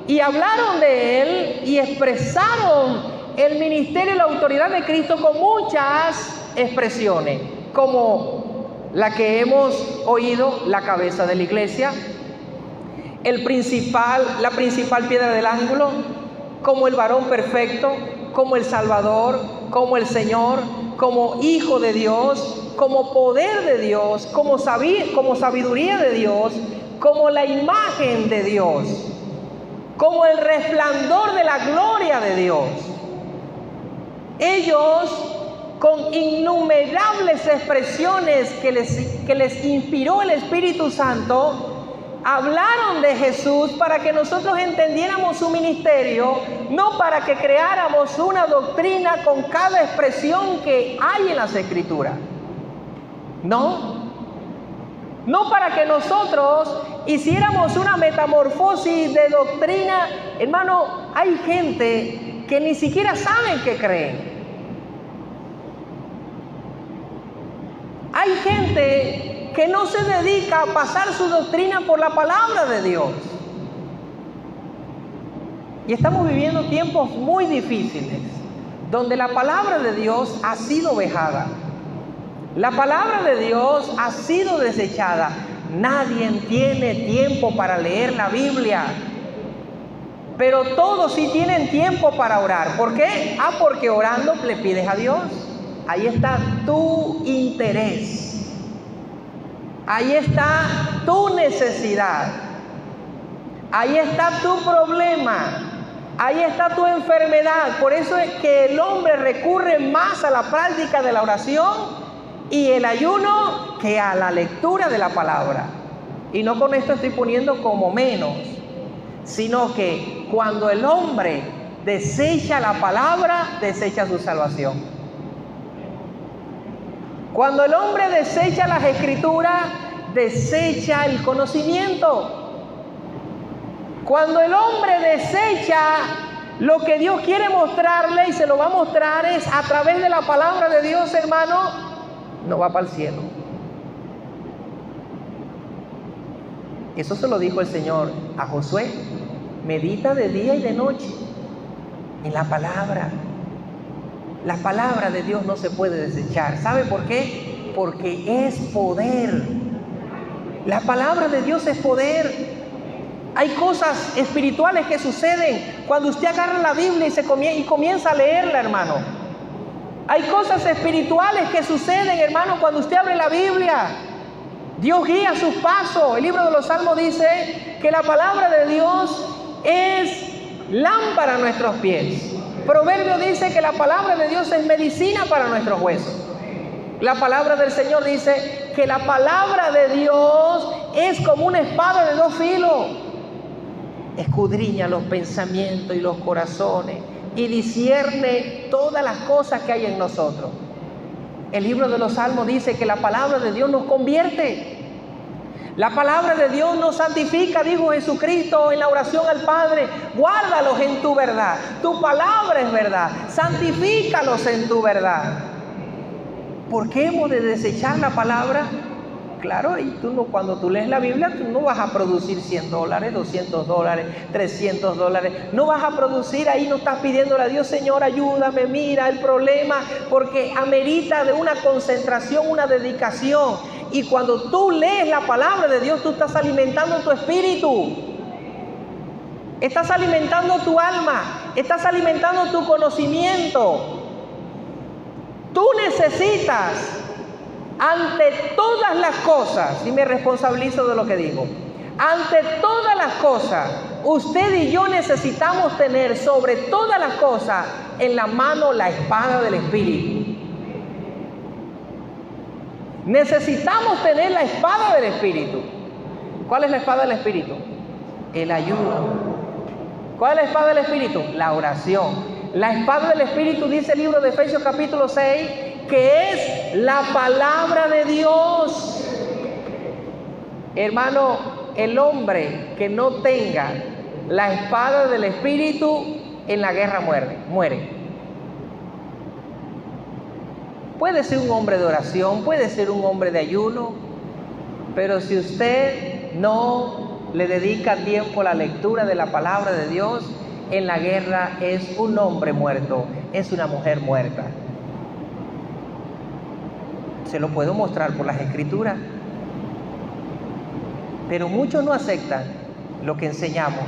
y hablaron de Él y expresaron el ministerio y la autoridad de Cristo con muchas expresiones, como la que hemos oído, la cabeza de la iglesia, la principal piedra del ángulo, como el varón perfecto, como el Salvador, como el Señor, como Hijo de Dios, como poder de Dios, como sabiduría de Dios, como la imagen de Dios, como el resplandor de la gloria de Dios. Ellos, con innumerables expresiones que les inspiró el Espíritu Santo, hablaron de Jesús para que nosotros entendiéramos su ministerio, no para que creáramos una doctrina con cada expresión que hay en las Escrituras. No para que nosotros hiciéramos una metamorfosis de doctrina. Hermano, hay gente que ni siquiera saben qué creen. Hay gente que no se dedica a pasar su doctrina por la palabra de Dios. Y estamos viviendo tiempos muy difíciles, donde la palabra de Dios ha sido vejada. La palabra de Dios ha sido desechada. Nadie tiene tiempo para leer la Biblia, pero todos sí tienen tiempo para orar. ¿Por qué? Porque orando le pides a Dios. Ahí está tu interés. Ahí está tu necesidad. Ahí está tu problema. Ahí está tu enfermedad. Por eso es que el hombre recurre más a la práctica de la oración y el ayuno que a la lectura de la palabra. Y no con esto estoy poniendo como menos, sino que cuando el hombre desecha la palabra, desecha su salvación. Cuando el hombre desecha las Escrituras, desecha el conocimiento. Cuando el hombre desecha lo que Dios quiere mostrarle y se lo va a mostrar es a través de la palabra de Dios, hermano, no va para el cielo. Eso se lo dijo el Señor a Josué: medita de día y de noche en la palabra. La palabra de Dios no se puede desechar. ¿Sabe por qué? Porque es poder. La palabra de Dios es poder. Hay cosas espirituales que suceden cuando usted agarra la Biblia y comienza a leerla, hermano. Hay cosas espirituales que suceden, hermano, cuando usted abre la Biblia. Dios guía sus pasos. El libro de los Salmos dice que la palabra de Dios es lámpara a nuestros pies. Proverbio dice que la palabra de Dios es medicina para nuestros huesos. La palabra del Señor dice que la palabra de Dios es como una espada de dos filos. Escudriña los pensamientos y los corazones y discierne todas las cosas que hay en nosotros. El libro de los Salmos dice que la palabra de Dios nos convierte. La palabra de Dios nos santifica, dijo Jesucristo en la oración al Padre. Guárdalos en tu verdad. Tu palabra es verdad. Santifícalos en tu verdad. ¿Por qué hemos de desechar la palabra? Claro, y cuando tú lees la Biblia, tú no vas a producir $100, $200, $300. No vas a producir ahí, no estás pidiéndole a Dios, Señor, ayúdame, mira el problema, porque amerita de una concentración, una dedicación. Y cuando tú lees la palabra de Dios, tú estás alimentando tu espíritu. Estás alimentando tu alma. Estás alimentando tu conocimiento. Tú necesitas, ante todas las cosas, y me responsabilizo de lo que digo, ante todas las cosas, usted y yo necesitamos tener sobre todas las cosas en la mano la espada del Espíritu. Necesitamos tener la espada del Espíritu. ¿Cuál es la espada del Espíritu? El ayuno. ¿Cuál es la espada del Espíritu? La oración. La espada del Espíritu, dice el libro de Efesios capítulo 6, que es la palabra de Dios. Hermano, el hombre que no tenga la espada del Espíritu en la guerra muere. Puede ser un hombre de oración, puede ser un hombre de ayuno, pero si usted no le dedica tiempo a la lectura de la palabra de Dios, en la guerra es un hombre muerto, es una mujer muerta. Se lo puedo mostrar por las Escrituras. Pero muchos no aceptan lo que enseñamos.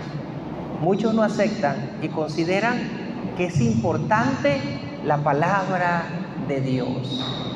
Muchos no aceptan y consideran que es importante la palabra de Dios.